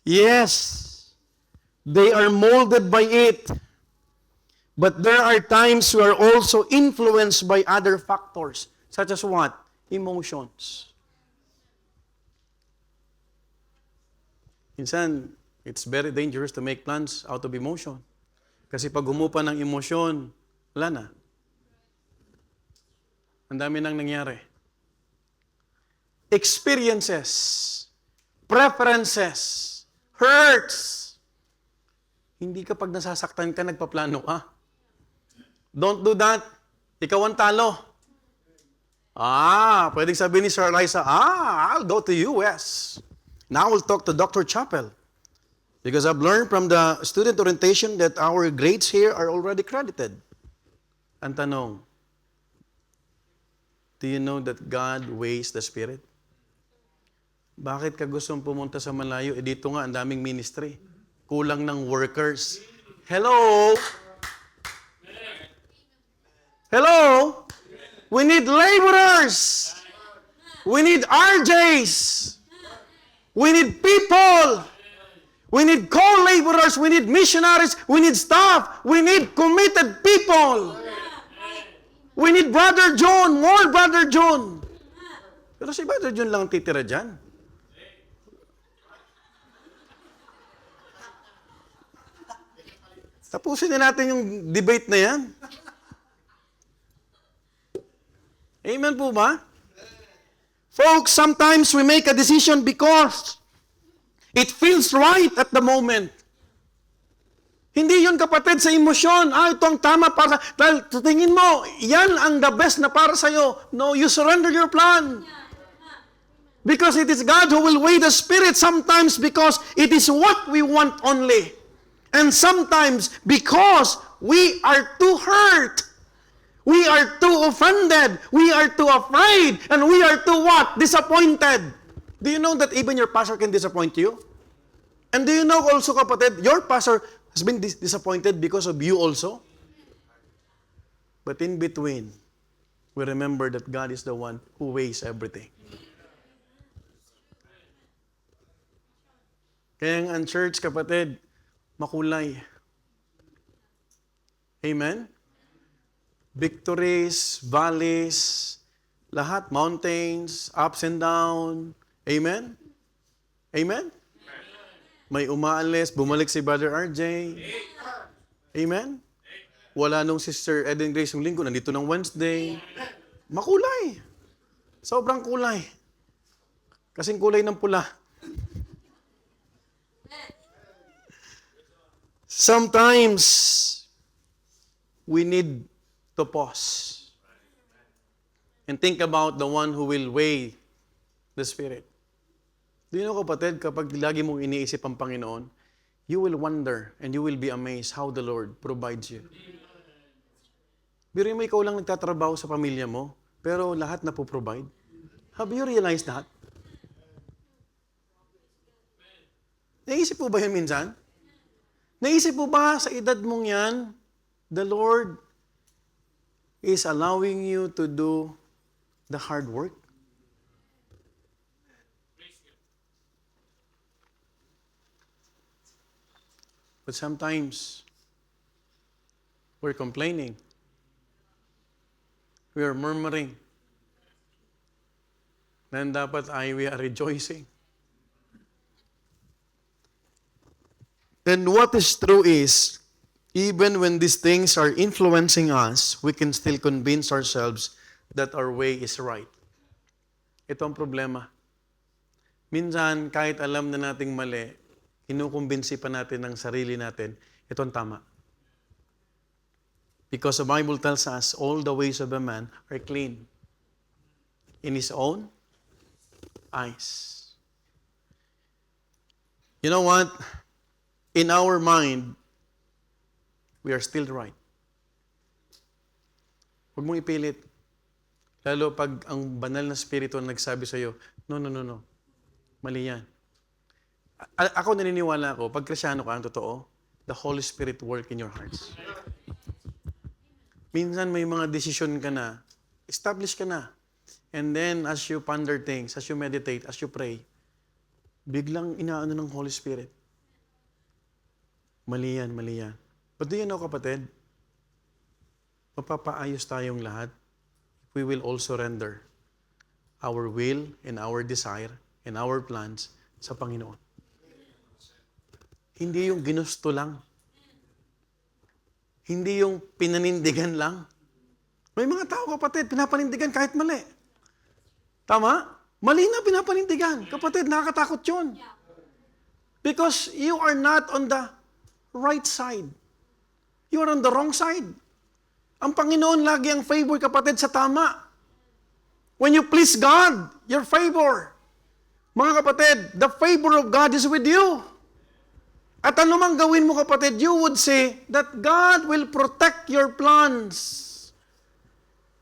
Yes, they are molded by it. But there are times we are also influenced by other factors. Such as what? Emotions. Minsan, it's very dangerous to make plans out of emotion. Kasi pag humupa ng emosyon, wala na. Ang dami nang nangyari. Experiences preferences, hurts. Hindi kapag nasasaktan ka, nagpaplano ka. Don't do that. Ikaw ang talo. Pwedeng sabihin ni Sir Liza, I'll go to US. Now we'll talk to Dr. Chappell. Because I've learned from the student orientation that our grades here are already credited. Ang tanong, do you know that God weighs the Spirit? Bakit ka gustong pumunta sa malayo? Dito nga, ang daming ministry. Kulang ng workers. Hello? Hello? We need laborers. We need RJs. We need people. We need co-laborers. We need missionaries. We need staff. We need committed people. We need Brother John. More Brother John. Pero si Brother John lang titira dyan. Tapusin na natin yung debate na yan. Amen po ba? Folks, sometimes we make a decision because it feels right at the moment. Hindi yun, kapatid, sa emosyon. Ito ang tama para dahil tingin mo, yan ang the best na para sa'yo. No, you surrender your plan. Because it is God who will weigh the Spirit sometimes because it is what we want only. And sometimes because we are too hurt. We are too offended. We are too afraid. And we are too what? Disappointed. Do you know that even your pastor can disappoint you? And do you know also, kapatid, your pastor has been disappointed because of you also? But in between, we remember that God is the one who weighs everything. Kaya ang church, kapatid, makulay. Amen? Victories, valleys, lahat, mountains, ups and down. Amen? Amen? May umaalis, bumalik si Brother RJ. Amen? Wala nung Sister Eden Grace yung linggo, nandito ng Wednesday. Makulay. Sobrang kulay. Kasing kulay ng pula. Sometimes, we need to pause and think about the one who will weigh the Spirit. Do you know, kapatid, kapag lagi mong iniisip ang Panginoon, you will wonder and you will be amazed how the Lord provides you. Biro mo, ikaw lang nagtatrabaho sa pamilya mo, pero lahat na po-provide. Have you realized that? Naisip po ba yun minsan? Naisip po ba sa edad mong yan, the Lord is allowing you to do the hard work? But sometimes, we're complaining. We are murmuring. Then dapat we are rejoicing. And what is true is, even when these things are influencing us, we can still convince ourselves that our way is right. Ito ang problema. Minsan, kahit alam na nating mali, kinukumbinsi pa natin ng sarili natin, ito ang tama. Because the Bible tells us, all the ways of a man are clean in his own eyes. You know what? In our mind, we are still right. Huwag mong ipilit. Lalo pag ang banal na spirito ang nagsabi sa'yo, no. Mali yan. Ako naniniwala ako, pag Krisyano ka, ang totoo, the Holy Spirit work in your hearts. Minsan may mga desisyon ka na, establish ka na. And then, as you ponder things, as you meditate, as you pray, biglang inaano ng Holy Spirit. Mali yan. But do you know, kapatid, mapapaayos tayong lahat if we will also render our will and our desire and our plans sa Panginoon. Hindi yung ginusto lang. Hindi yung pinanindigan lang. May mga tao, kapatid, pinapanindigan kahit mali. Tama? Mali na pinapanindigan. Kapatid, nakakatakot yun. Because you are not on the right side. You are on the wrong side. Ang Panginoon lagi ang favor, kapatid, sa tama. When you please God, your favor. Mga kapatid, the favor of God is with you. At anumang gawin mo, kapatid, you would say that God will protect your plans.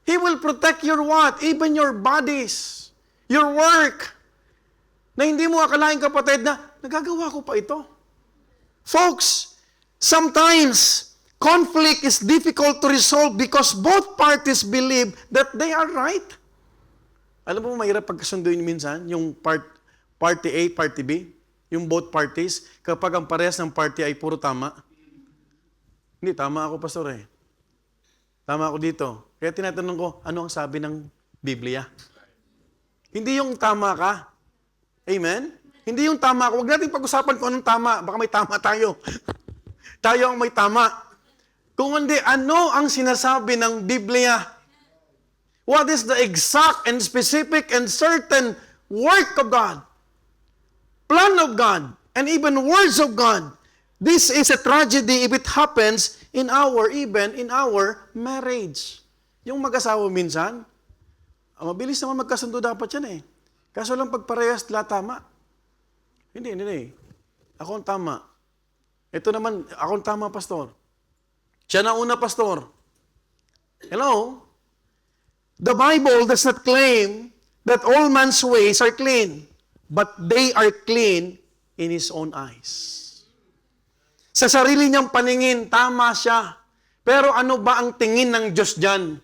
He will protect your what? Even your bodies. Your work. Na hindi mo akalain, kapatid, na nagagawa ko pa ito. Folks, sometimes conflict is difficult to resolve because both parties believe that they are right. Alam mo, mahirap pagkasunduin minsan, yung party A, party B, yung both parties, kapag ang parehas ng party ay puro tama. Hindi, tama ako, pastor eh. Tama ako dito. Kaya tinatanong ko, ano ang sabi ng Biblia? Hindi yung tama ka. Amen? Hindi yung tama ka. Huwag natin pag-usapan kung anong tama. Baka may tama tayo. Tayo ang may tama. Kung hindi, ano ang sinasabi ng Biblia? What is the exact and specific and certain work of God? Plan of God, and even words of God. This is a tragedy if it happens even in our marriage. Yung mag-asawa minsan, mabilis naman magkasundo dapat yan eh. Kaso lang pagparehas, lahat tama. Hindi. Ako ang tama. Ito naman, ako ang tama, pastor. Siya na una, pastor. Hello? The Bible does not claim that all man's ways are clean, but they are clean in His own eyes. Sa sarili niyang paningin, tama siya. Pero ano ba ang tingin ng Diyos dyan?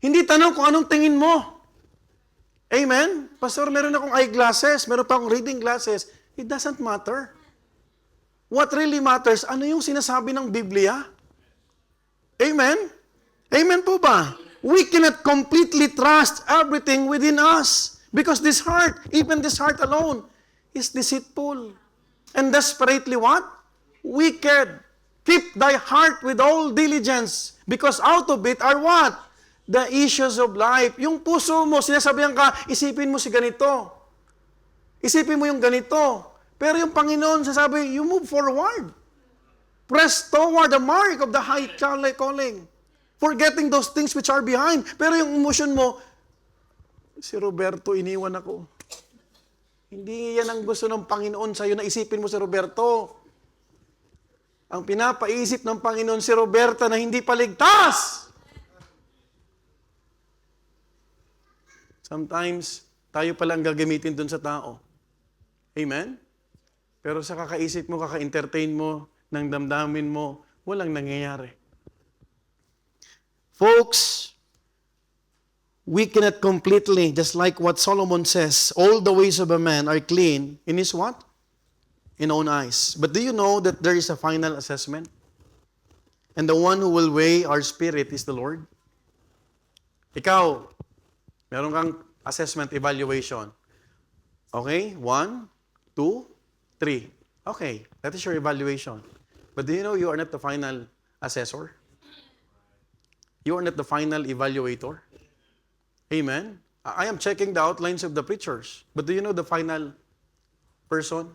Hindi tanong kung anong tingin mo. Amen? Pastor, meron akong eyeglasses, meron pa akong reading glasses. It doesn't matter. What really matters, ano yung sinasabi ng Biblia? Amen? Amen po ba? We cannot completely trust everything within us because this heart, even this heart alone, is deceitful. And desperately what? Wicked. Keep thy heart with all diligence because out of it are what? The issues of life. Yung puso mo, sinasabihan ka, isipin mo si ganito. Isipin mo yung ganito. Pero yung Panginoon, sasabi, you move forward. Press toward the mark of the high calling. Forgetting those things which are behind. Pero yung emotion mo, si Roberto, iniwan ako. Hindi yan ang gusto ng Panginoon sa'yo na isipin mo si Roberto. Ang pinapaisip ng Panginoon si Roberta na hindi paligtas. Sometimes, tayo pala ang gagamitin dun sa tao. Amen? Pero sa kakaisip mo, kaka-entertain mo, ng damdamin mo, walang nangyayari. Folks, we cannot completely, just like what Solomon says, all the ways of a man are clean in his what? In own eyes. But do you know that there is a final assessment? And the one who will weigh our spirit is the Lord. Ikaw, meron kang assessment evaluation. Okay? 1, 2, 3. Okay, that is your evaluation. But do you know you are not the final assessor? You are not the final evaluator. Amen? I am checking the outlines of the preachers. But do you know the final person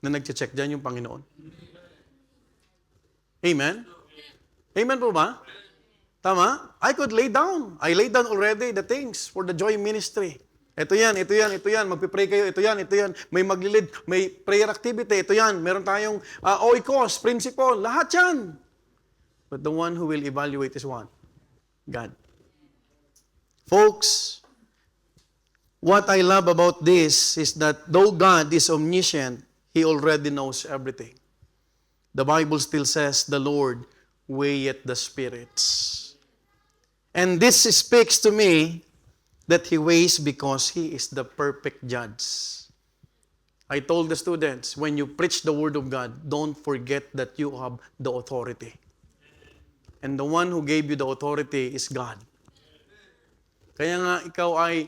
na nag-check dyan yung Panginoon? Amen? Amen po ba? Tama? I could lay down. I laid down already the things for the joy ministry. Ito yan. Magpipray kayo. Ito yan. May maglilid. May prayer activity. Ito yan. Meron tayong oikos, principle. Lahat yan. But the one who will evaluate is one. God. Folks, what I love about this is that though God is omniscient, He already knows everything. The Bible still says, the Lord weigheth the spirits. And this speaks to me that He weighs because He is the perfect judge. I told the students, when you preach the Word of God, don't forget that you have the authority. And the one who gave you the authority is God. Kaya nga ikaw ay,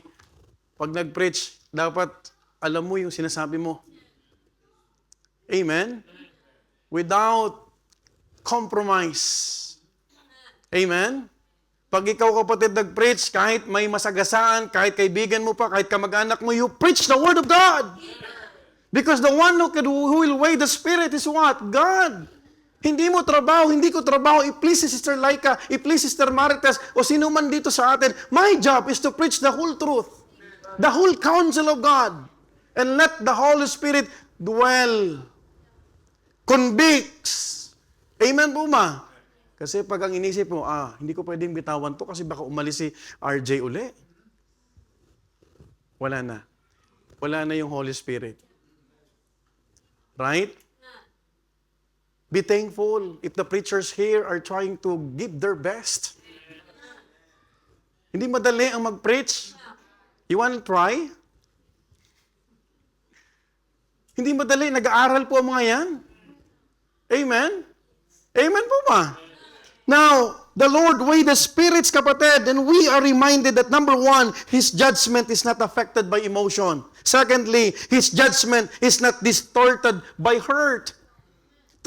pag nag-preach, dapat alam mo yung sinasabi mo. Amen? Without compromise. Amen? Pag ikaw kapatid nag-preach, kahit may masagasaan, kahit kaibigan mo pa, kahit kamag-anak mo, you preach the Word of God. Because the one who will weigh the Spirit is what? God. Hindi mo trabaho, hindi ko trabaho, i-please si Sister Laika, i-please si Sister Marites, o sino man dito sa atin. My job is to preach the whole truth. The whole counsel of God. And let the Holy Spirit dwell. Convicts. Amen po ma? Kasi pag ang inisip mo, hindi ko pwedeng bitawan to kasi baka umalis si RJ uli. Wala na. Wala na yung Holy Spirit. Right? Be thankful if the preachers here are trying to give their best. Hindi madali ang mag-preach. You want to try? Hindi madali. Nag-aaral po ang mga yan. Amen? Amen po ba? Now, the Lord weigh the spirits, kapatid, and we are reminded that number one, His judgment is not affected by emotion. Secondly, His judgment is not distorted by hurt.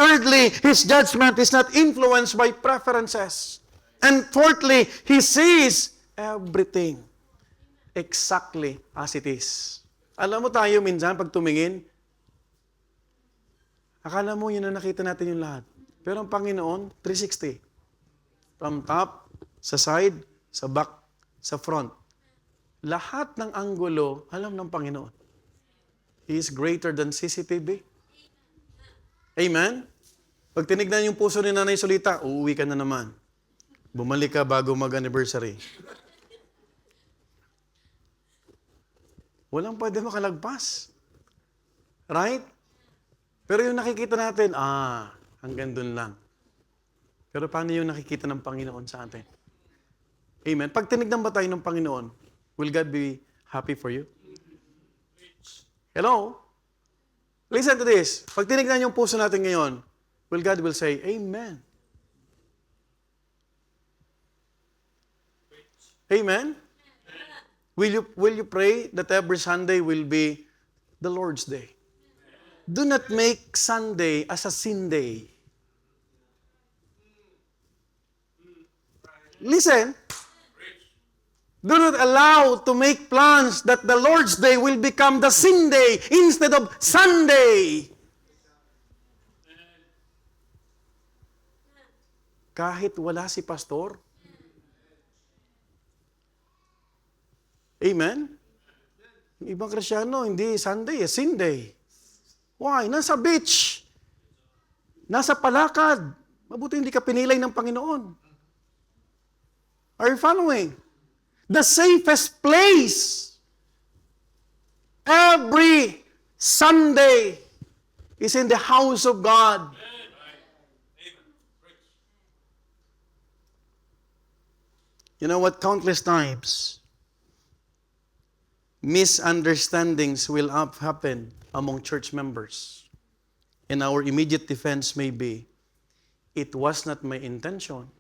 Thirdly, His judgment is not influenced by preferences. And fourthly, He sees everything exactly as it is. Alam mo tayo minsan pag tumingin, akala mo yun na nakita natin yung lahat. Pero ang Panginoon, 360. From top, sa side, sa back, sa front. Lahat ng anggulo, alam ng Panginoon. He is greater than CCTV. Amen? Pag tinignan yung puso ni Nanay Solita, uuwi ka na naman. Bumalik ka bago mag-anniversary. Walang pwede makalagpas. Right? Pero yung nakikita natin, hanggang dun lang. Pero paano yung nakikita ng Panginoon sa atin? Amen. Pag tinignan ba tayo ng Panginoon, will God be happy for you? Hello? Listen to this. Pag tinignan yung puso natin ngayon, God will say, Amen. Amen? Will you pray that every Sunday will be the Lord's Day? Do not make Sunday as a sin day. Listen. Do not allow to make plans that the Lord's Day will become the sin day instead of Sunday. Kahit wala si pastor. Amen? Yung ibang Kristyano, hindi Sunday, sin day. Why? Nasa beach. Nasa palakad. Mabuti hindi ka pinilay ng Panginoon. Are you following? The safest place every Sunday is in the house of God. You know what? Countless times, misunderstandings will happen among church members. And our immediate defense may be, it was not my intention.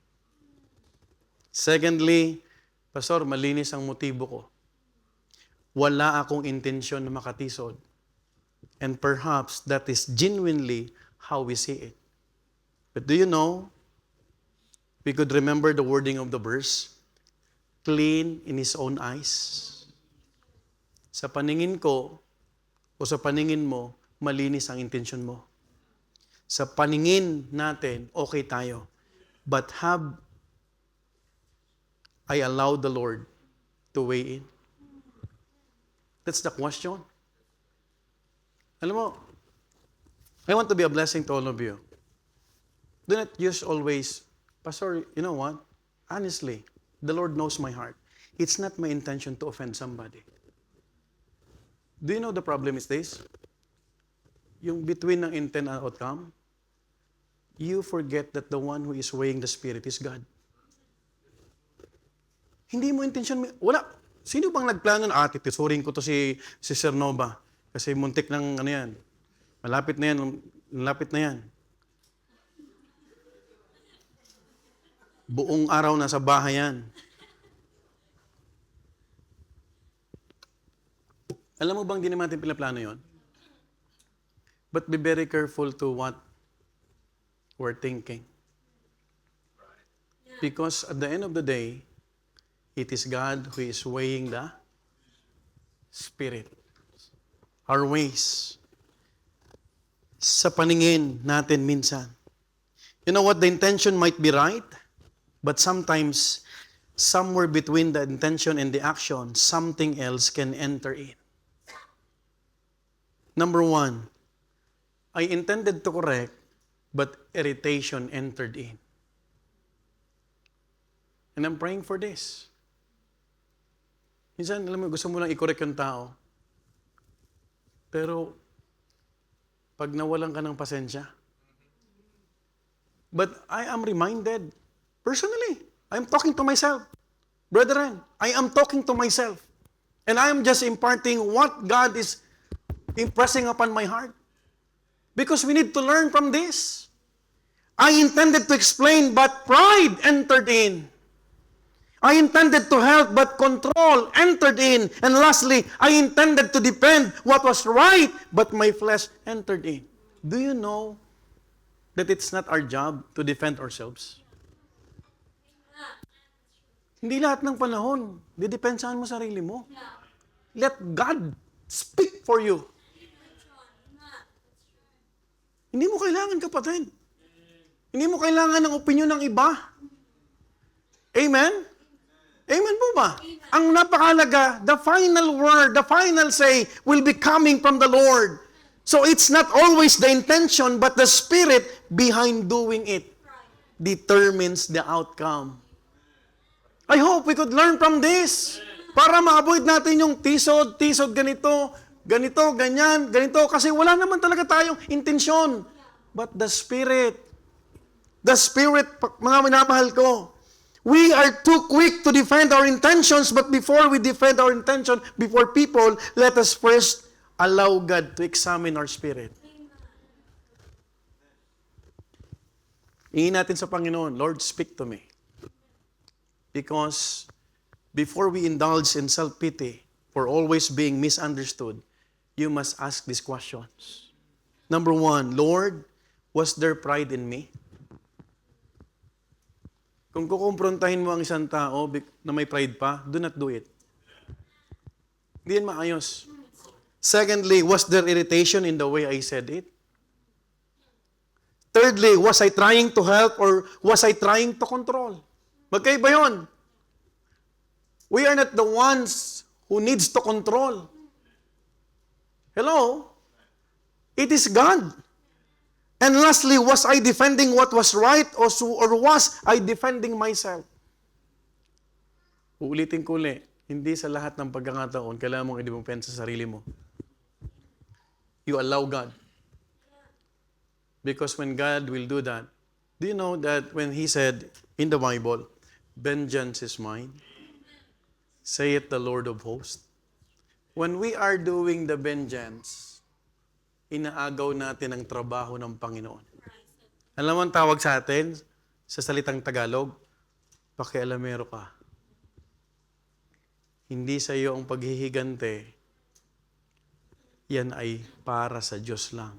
Secondly, Pastor, malinis ang motibo ko. Wala akong intensyon na makatisod. And perhaps that is genuinely how we see it. But do you know, we could remember the wording of the verse, clean in His own eyes. Sa paningin ko, o sa paningin mo, malinis ang intensyon mo. Sa paningin natin, okay tayo. But have I allowed the Lord to weigh in? That's the question. Alam mo, I want to be a blessing to all of you. Do not use always, Pastor, you know what? Honestly, the Lord knows my heart. It's not my intention to offend somebody. Do you know the problem is this? Yung between ng intent and outcome, you forget that the one who is weighing the Spirit is God. Hindi mo intensyon, wala. Sino bang nagplano na, titusurin ko to si Sir Nova. Kasi muntik ng yan. Malapit na yan. Buong araw nasa bahay yan. Alam mo bang di naman natin pinaplano yon? But be very careful to what we're thinking. Because at the end of the day, It is God who is weighing the Spirit. Our ways. Sa paningin natin minsan. You know what? The intention might be right, but sometimes, somewhere between the intention and the action, something else can enter in. Number one, I intended to correct, but irritation entered in. And I'm praying for this. Minsan, alam mo, gusto mo lang i-correct yung tao. Pero, pag nawalan ka ng pasensya. But I am reminded, personally, I'm talking to myself. Brethren, I am talking to myself. And I am just imparting what God is impressing upon my heart. Because we need to learn from this. I intended to explain, but pride entered in. I intended to help, but control entered in. And lastly, I intended to defend what was right, but my flesh entered in. Do you know that it's not our job to defend ourselves? Hindi lahat ng panahon, didepensahan mo sarili mo. Let God speak for you. Hindi mo kailangan, kapatid. Hindi mo kailangan ng opinion ng iba. Amen? Amen po ba? Ang napakalaga, the final word, the final say will be coming from the Lord. So it's not always the intention, but the spirit behind doing it determines the outcome. I hope we could learn from this para ma-avoid natin yung tisod, ganito, ganyan, ganito. Kasi wala naman talaga tayong intensyon. But the Spirit, mga minamahal ko, we are too quick to defend our intentions, but before we defend our intention before people, let us first allow God to examine our spirit. Hingin natin sa Panginoon, Lord, speak to me. Because before we indulge in self-pity for always being misunderstood, you must ask these questions. Number one, Lord, was there pride in me? Kung kukumprontahin mo ang isang tao na may pride pa, do not do it. Hindi yan maayos. Secondly, was there irritation in the way I said it? Thirdly, was I trying to help or was I trying to control? Magkaiba yun. We are not the ones who needs to control. Hello? It is God. And lastly, was I defending what was right or was I defending myself? Uulitin ko ulit, hindi sa lahat ng pagkakataon kailangan mong i-defend sa sarili mo. You allow God. Because when God will do that, do you know that when He said in the Bible, vengeance is mine, saith the Lord of hosts. When we are doing the vengeance, inaagaw natin ang trabaho ng Panginoon. Alam mo ang tawag sa atin, sa salitang Tagalog, pakialamero ka. Hindi sa iyo ang paghihigante, yan ay para sa Diyos lang.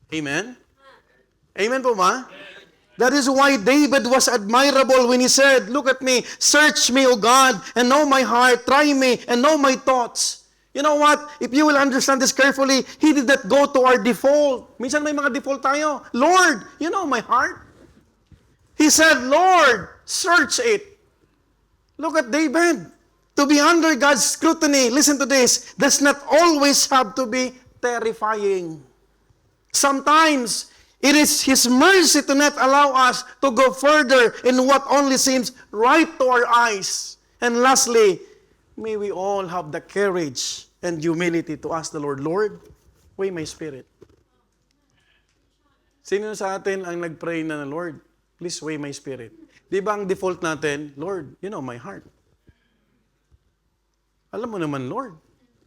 Amen? Amen po ba? That is why David was admirable when he said, look at me, search me, O God, and know my heart, try me, and know my thoughts. You know what? If you will understand this carefully, he did not go to our default. Minsan may mga default tayo. Lord, you know my heart. He said, Lord, search it. Look at David. To be under God's scrutiny, listen to this, does not always have to be terrifying. Sometimes, it is His mercy to not allow us to go further in what only seems right to our eyes. And lastly, may we all have the courage and humility to ask the Lord, Lord, weigh my spirit. Sino sa atin ang nag-pray na, Lord, please weigh my spirit? Di ba ang default natin, Lord, you know my heart. Alam mo naman, Lord,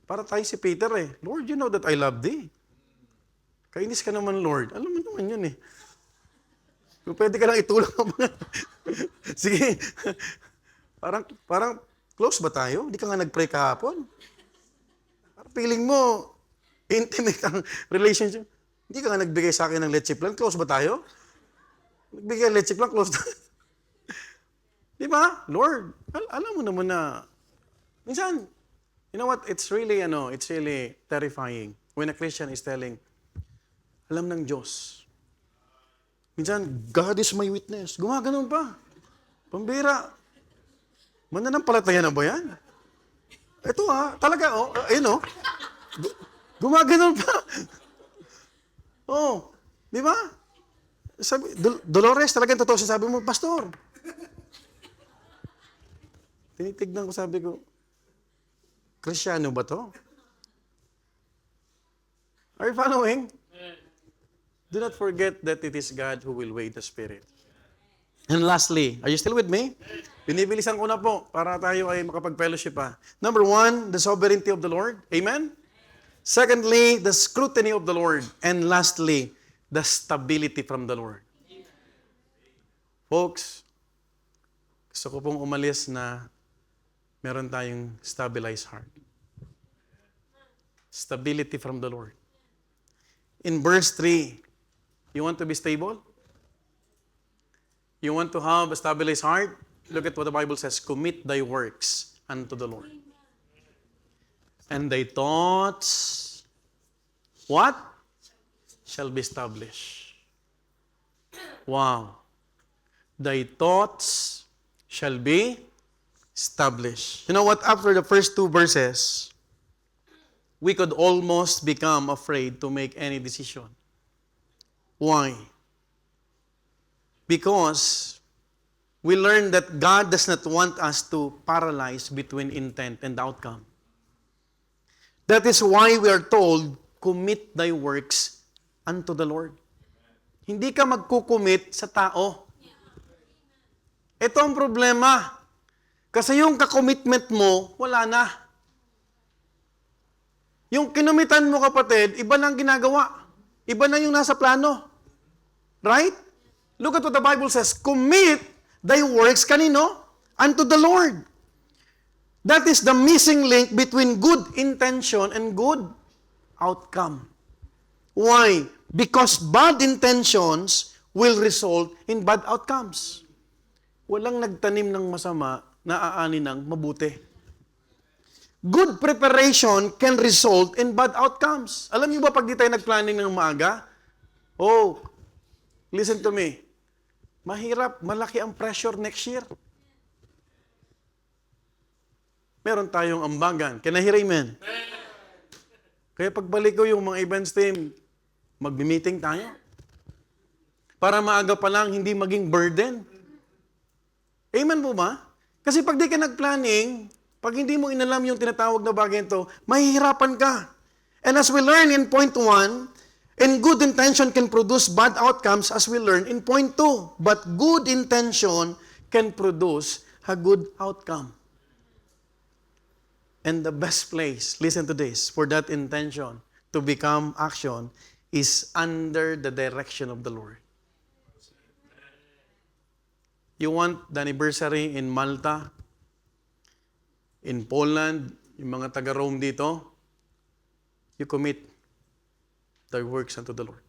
para tayo si Peter Lord, you know that I love thee. Kainis ka naman, Lord. Alam mo naman yun Kung pwede ka lang itulong ang mga... Sige. Parang close ba tayo? Hindi ka nga nag-pray kahapon. Parang feeling mo, intimate ang relationship. Hindi ka nga nagbigay sa akin ng leche plan. Close ba tayo? Nagbigay ng leche plan, close tayo. Di ba? Lord, alam mo naman na, minsan, you know what, it's really terrifying when a Christian is telling, alam ng Diyos. Minsan, God is my witness. Gumaganon pa. Pambira. Mananampalataya na ba yan? Ito talaga, ayun Gumaganon pa. Di ba? Sabi, Dolores, talagang totoo siya. Sabi mo, Pastor. Tinitignan ko, sabi ko, Kristyano ba to? Are you following? Do not forget that it is God who will weigh the Spirit. And lastly, are you still with me? Binibilisan ko na po para tayo ay makapag-fellowship pa. Number 1, the sovereignty of the Lord. Amen? Secondly, the scrutiny of the Lord. And lastly, the stability from the Lord. Folks, gusto ko pong umalis na meron tayong stabilized heart. Stability from the Lord. In verse 3, you want to be stable? You want to have a stabilized heart? Look at what the Bible says, commit thy works unto the Lord. And thy thoughts, what? Shall be established. Wow. Thy thoughts shall be established. You know what? After the first 2 verses, we could almost become afraid to make any decision. Why? Because we learn that God does not want us to paralyze between intent and outcome. That is why we are told, commit thy works unto the Lord. Hindi ka magkukumit sa tao. Ito ang problema. Kasi yung kakomitment mo, wala na. Yung kinumitan mo, kapatid, iba na ang ginagawa. Iba na yung nasa plano. Right? Look at what the Bible says. Commit thy works, kanino? Unto the Lord. That is the missing link between good intention and good outcome. Why? Because bad intentions will result in bad outcomes. Walang nagtanim ng masama na aani ng mabuti. Good preparation can result in bad outcomes. Alam niyo ba pag di tayo nagplanning ng maaga? Listen to me. Mahirap, malaki ang pressure next year. Meron tayong ambagan. Can I hear amen? Kaya pagbalik ko yung mga events team, magmi-meeting tayo. Para maaga pa lang, hindi maging burden. Amen po ba? Kasi pag di ka nag-planning, pag hindi mo inalam yung tinatawag na bagay ito, mahihirapan ka. And as we learn in point 1, and good intention can produce bad outcomes as we learn in point 2. But good intention can produce a good outcome. And the best place, listen to this, for that intention to become action is under the direction of the Lord. You want the anniversary in Malta, in Poland, yung mga taga-Rome dito, you commit thy works unto the Lord.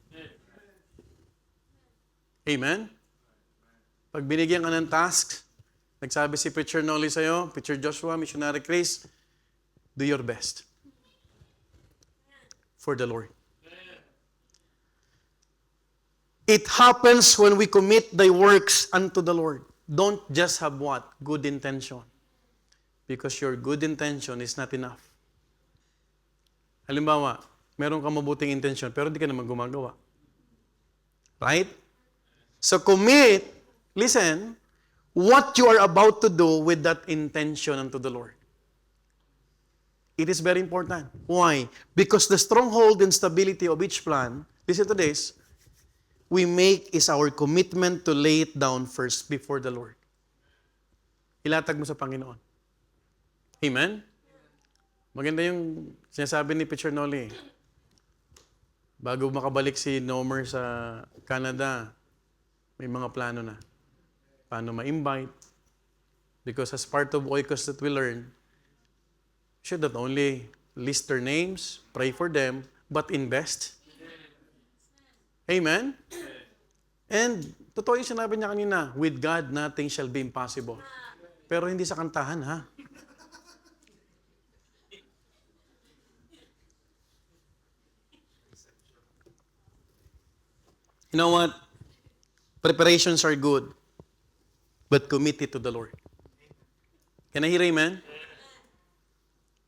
Amen? Pag binigyan ka ng task, nagsabi si Preacher Nolly sa'yo, Preacher Joshua, Missionary Chris, do your best for the Lord. It happens when we commit thy works unto the Lord. Don't just have what? Good intention. Because your good intention is not enough. Halimbawa, meron kang mabuting intention, pero hindi ka naman gumagawa. Right? So commit, listen, what you are about to do with that intention unto the Lord. It is very important. Why? Because the stronghold and stability of each plan, listen to this, we make is our commitment to lay it down first before the Lord. Ilatag mo sa Panginoon. Amen? Maganda yung sinasabi ni Preacher Nolly. Bago makabalik si Nomer sa Canada, may mga plano na. Paano ma-invite? Because as part of Oikos that we learn, we should not only list their names, pray for them, but invest. Amen? And Totoo yung sinabi niya kanina, with God, nothing shall be impossible. Pero hindi sa kantahan, ha? You know what? Preparations are good, but commit it to the Lord. Can I hear amen?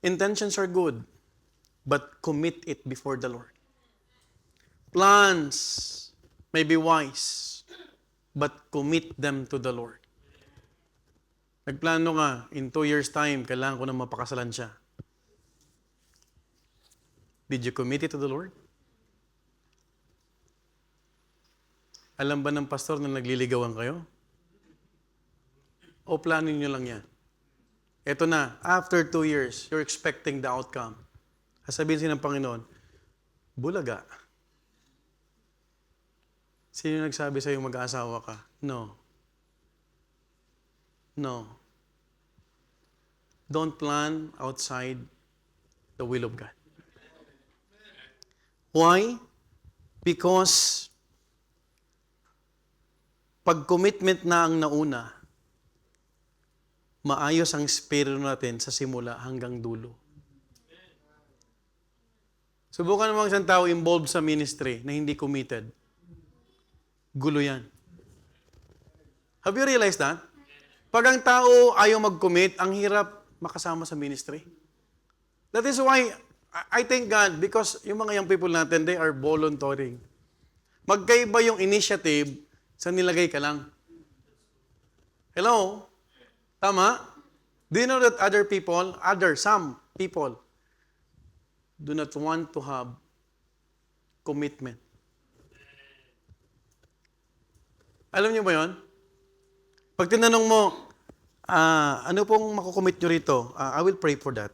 Intentions are good, but commit it before the Lord. Plans may be wise, but commit them to the Lord. Nagplano ka, in 2 years' time, kailangan ko na mapakasalan siya. Did you commit it to the Lord? Alam ba ng pastor na nagliligawan kayo? O planin nyo lang yan? Eto na, after 2 years, you're expecting the outcome. Sasabihin siya ng Panginoon, bulaga. Sino nagsabi sa'yo mag-aasawa ka? No. No. Don't plan outside the will of God. Why? Because pag commitment na ang nauna, maayos ang espiritu natin sa simula hanggang dulo. Subukan namang isang tao involved sa ministry na hindi committed. Gulo yan. Have you realized that? Pag ang tao ayaw mag-commit, ang hirap makasama sa ministry. That is why I thank God because yung mga young people natin, they are volunteering. Magkaiba yung initiative sa nilagay ka lang. Hello? Tama? Do you know that some people do not want to have commitment? Alam niyo ba yun? Pag tinanong mo, ano pong makukomit nyo rito? I will pray for that.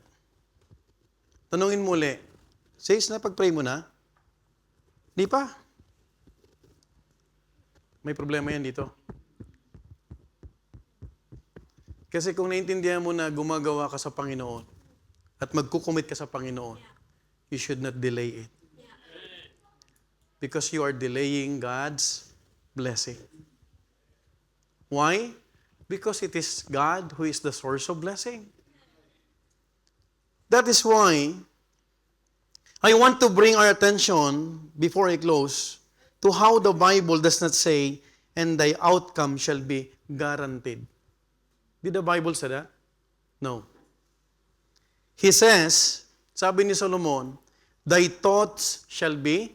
Tanungin mo ulit, says na pag-pray mo na? Di pa? May problema yan dito. Kasi kung naintindihan mo na gumagawa ka sa Panginoon at magkukumit ka sa Panginoon, you should not delay it. Because you are delaying God's blessing. Why? Because it is God who is the source of blessing. That is why I want to bring our attention, before I close, to how the Bible does not say, and thy outcome shall be guaranteed. Did the Bible say that? No. He says, sabi ni Solomon, thy thoughts shall be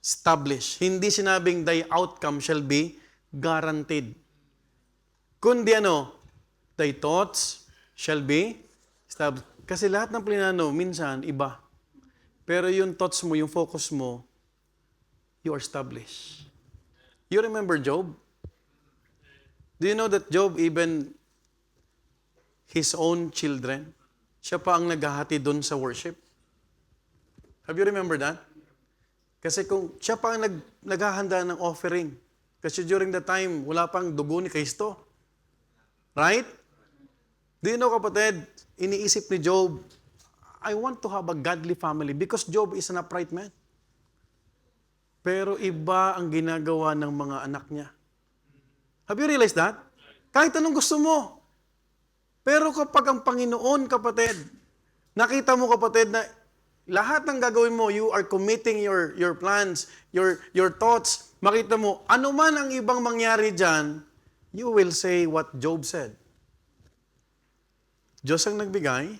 established. Hindi sinabing thy outcome shall be guaranteed. Kundi thy thoughts shall be established. Kasi lahat ng plinano, minsan, iba. Pero yung thoughts mo, yung focus mo, you are established. You remember Job? Do you know that Job, even his own children, siya pa ang naghahati doon sa worship? Have you remember that? Kasi kung siya pa ang naghahanda ng offering, kasi during the time, wala pang dugo ni Kristo. Right? Do you know, kapatid, iniisip ni Job, I want to have a godly family because Job is an upright man. Pero iba ang ginagawa ng mga anak niya. Have you realized that? Kahit anong gusto mo. Pero kapag ang Panginoon, kapatid, nakita mo, kapatid, na lahat ng gagawin mo, you are committing your plans, your thoughts, makita mo, ano man ang ibang mangyari dyan, you will say what Job said. Diyos ang nagbigay,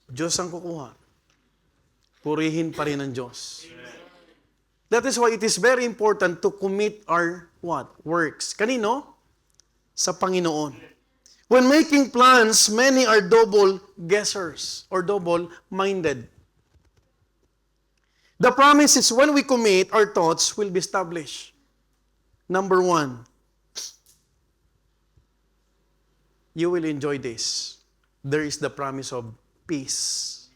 Diyos ang kukuha. Purihin pa rin ang Diyos. That is why it is very important to commit our works. Kanino? Sa Panginoon. When making plans, many are double guessers or double-minded. The promise is when we commit, our thoughts will be established. Number 1, you will enjoy this. There is the promise of peace.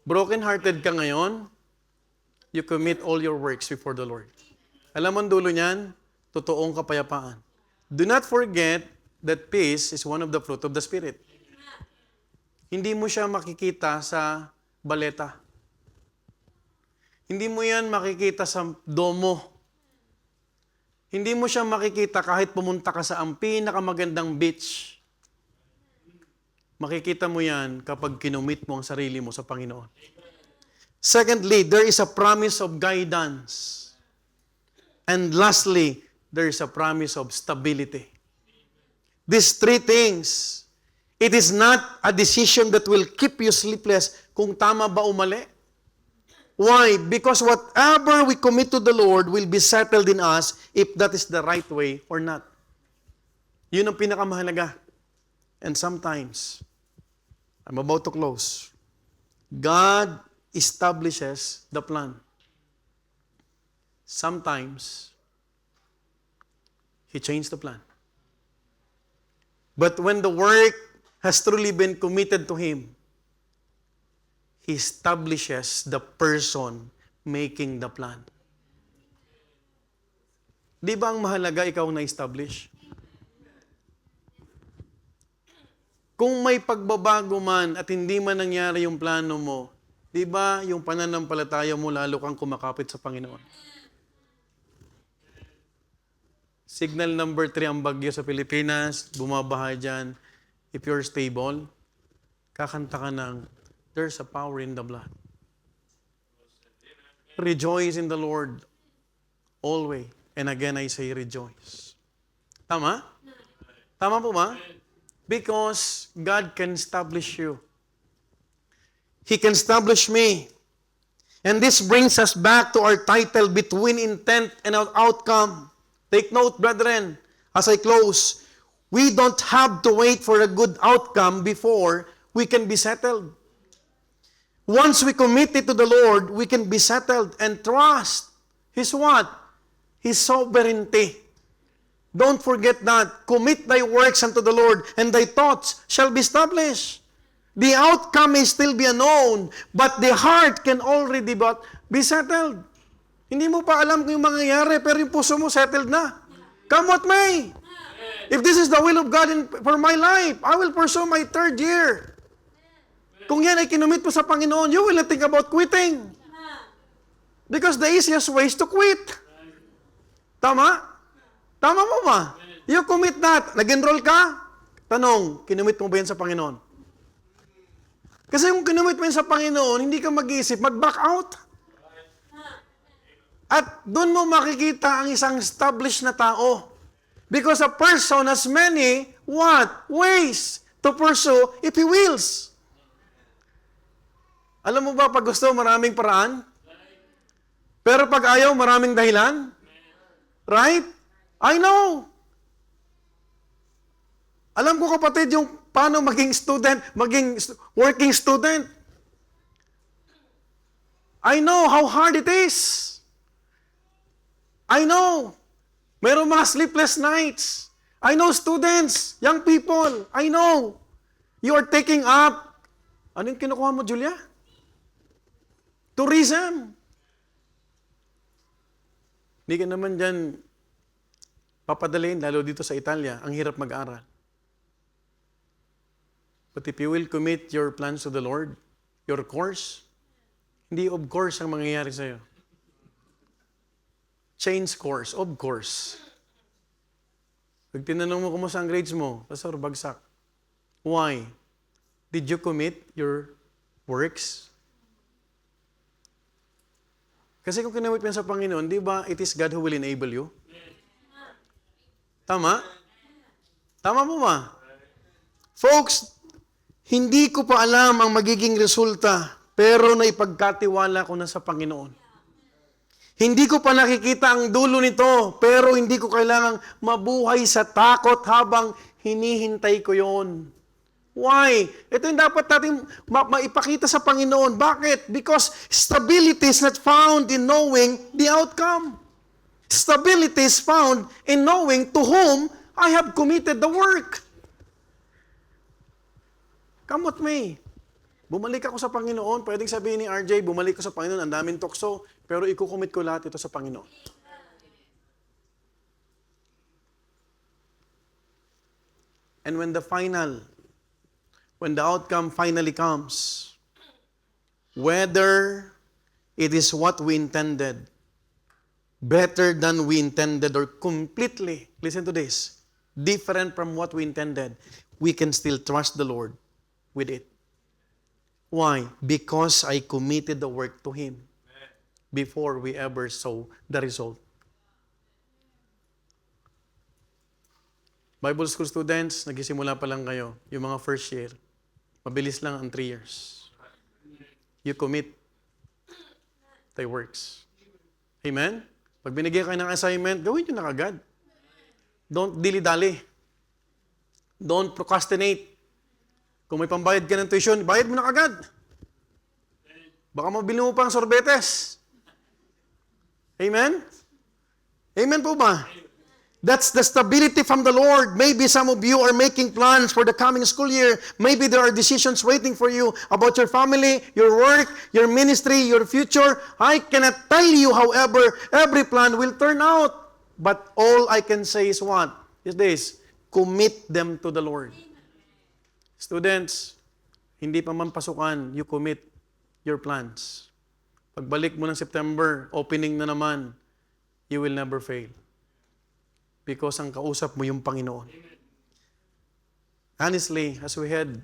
Broken-hearted ka ngayon, you commit all your works before the Lord. Alam mo ang dulo niyan? Totoong kapayapaan. Do not forget that peace is one of the fruit of the Spirit. Hindi mo siya makikita sa baleta. Hindi mo yan makikita sa domo. Hindi mo siya makikita kahit pumunta ka sa ang pinakamagandang beach. Makikita mo yan kapag kinumit mo ang sarili mo sa Panginoon. Secondly, there is a promise of guidance. And lastly, there is a promise of stability. These three things, it is not a decision that will keep you sleepless kung tama ba o mali. Why? Because whatever we commit to the Lord will be settled in us if that is the right way or not. Yun ang pinakamahalaga. And sometimes, I'm about to close, God establishes the plan. Sometimes, He changed the plan. But when the work has truly been committed to Him, He establishes the person making the plan. Di ba ang mahalaga ikaw na-establish? Kung may pagbabago man at hindi man nangyari yung plano mo, di ba yung pananampalataya mo lalo kang kumakapit sa Panginoon? Signal number 3 ang bagyo sa Pilipinas, bumabaha dyan. If you're stable, kakanta ka ng, there's a power in the blood. Rejoice in the Lord always. And again, I say rejoice. Tama? Tama po ba? Because God can establish you. He can establish me. And this brings us back to our title, Between Intent and Outcome. Take note, brethren, as I close, we don't have to wait for a good outcome before we can be settled. Once we commit it to the Lord, we can be settled and trust His what? His sovereignty. Don't forget that. Commit thy works unto the Lord, and thy thoughts shall be established. The outcome may still be unknown, but the heart can already be settled. Hindi mo pa alam kung yung mangyayari, pero yung puso mo settled na. Come what may. If this is the will of God for my life, I will pursue my 3rd year. Kung yan ay kinumit mo sa Panginoon, you will not think about quitting. Because the easiest way is to quit. Tama? Tama mo ba? You commit that. Nag-enroll ka? Tanong, kinumit mo ba yan sa Panginoon? Kasi kung kinumit mo yan sa Panginoon, hindi ka mag-iisip, mag-back out. At doon mo makikita ang isang established na tao. Because a person has many, what? Ways to pursue if he wills. Alam mo ba, pag gusto, maraming paraan? Pero pag ayaw, maraming dahilan? Right? I know. Alam ko, kapatid, yung paano maging student, maging working student. I know how hard it is. I know. Mayroong mga sleepless nights. I know students, young people. I know. You are taking up. Ano yung kinukuha mo, Julia? Tourism. Hindi ka naman dyan papadalhin, lalo dito sa Italia. Ang hirap mag-aral. But if you will commit your plans to the Lord, your course, hindi of course ang mangyayari sa'yo. Change course, of course. Pag tinanong mo kumusta ang grades mo, Pastor, bagsak. Why? Did you commit your works? Kasi kung kinamit mo sa Panginoon, di ba, it is God who will enable you? Tama? Tama po ba? Folks, hindi ko pa alam ang magiging resulta, pero naipagkatiwala ko na sa Panginoon. Hindi ko pa nakikita ang dulo nito, pero hindi ko kailangang mabuhay sa takot habang hinihintay ko yon. Why? Ito yung dapat natin maipakita sa Panginoon. Bakit? Because stability is not found in knowing the outcome. Stability is found in knowing to whom I have committed the work. Come with me. Bumalik ako sa Panginoon. Pwedeng sabihin ni RJ, bumalik ko sa Panginoon, ang daming tukso, pero ikukumit ko lahat ito sa Panginoon. And when the outcome finally comes, whether it is what we intended, better than we intended, or completely, listen to this, different from what we intended, we can still trust the Lord with it. Why? Because I committed the work to Him before we ever saw the result. Bible school students, nagsisimula pa lang kayo, yung mga first year, mabilis lang ang 3 years. You commit, they works. Amen? Pag binigyan kayo ng assignment, gawin nyo na agad. Don't dilly-dally. Don't procrastinate. Kung may pambayad ka ng tuition, bayad mo na agad. Baka mabili mo pang sorbetes. Amen? Amen po ba? That's the stability from the Lord. Maybe some of you are making plans for the coming school year. Maybe there are decisions waiting for you about your family, your work, your ministry, your future. I cannot tell you, however, every plan will turn out. But all I can say is what? Is this: commit them to the Lord. Students, hindi pa man pasukan, you commit your plans. Pagbalik mo ng September, opening na naman, you will never fail. Because ang kausap mo yung Panginoon. Honestly, as we head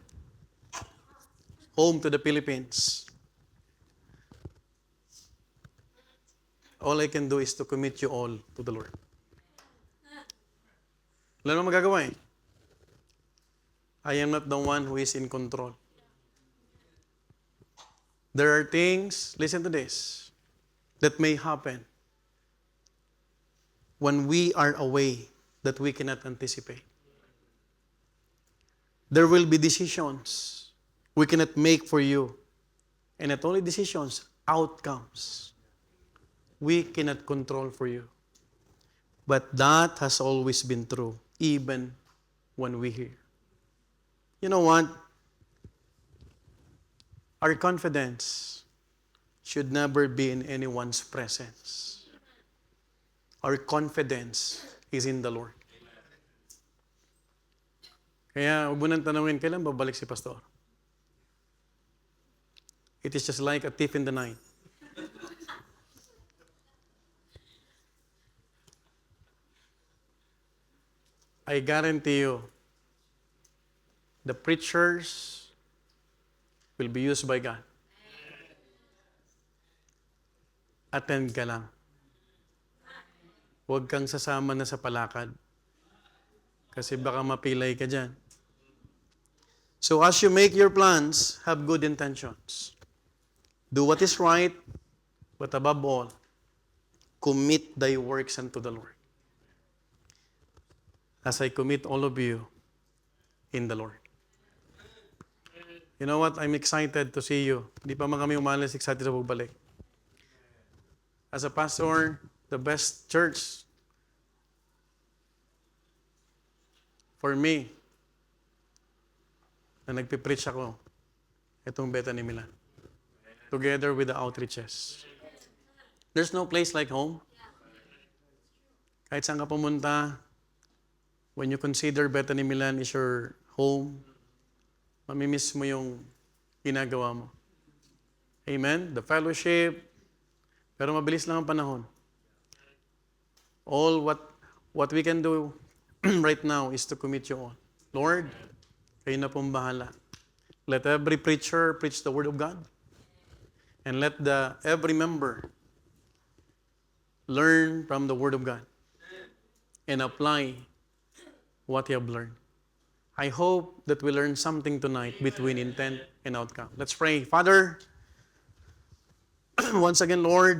home to the Philippines, all I can do is to commit you all to the Lord. Wala naman magagawa eh. I am not the one who is in control. There are things, listen to this, that may happen when we are away that we cannot anticipate. There will be decisions we cannot make for you. And not only decisions, outcomes we cannot control for you. But that has always been true, even when we hear. You know what? Our confidence should never be in anyone's presence. Our confidence is in the Lord. Kaya huwag mo nang tanungin, kailan babalik si Pastor? It is just like a thief in the night. I guarantee you, the preachers will be used by God. Attend ka lang. Huwag kang sasama na sa palakad. Kasi baka mapilay ka dyan. So as you make your plans, have good intentions. Do what is right, but above all, commit thy works unto the Lord. As I commit all of you in the Lord. You know what? I'm excited to see you. Hindi pa man kami umalis, excited sa pagbalik. As a pastor, the best church for me na nagpipreach ako, itong Bethany Milan. Together with the outreaches. There's no place like home. Kahit saan ka pumunta, when you consider Bethany Milan is your home, mamimiss mo yung ginagawa mo. Amen? The fellowship, pero mabilis lang ang panahon. All what we can do right now is to commit you all. Lord, kayo na pong bahala. Let every preacher preach the Word of God. And let every member learn from the Word of God. And apply what you have learned. I hope that we learn something tonight between intent and outcome. Let's pray. Father, once again, Lord,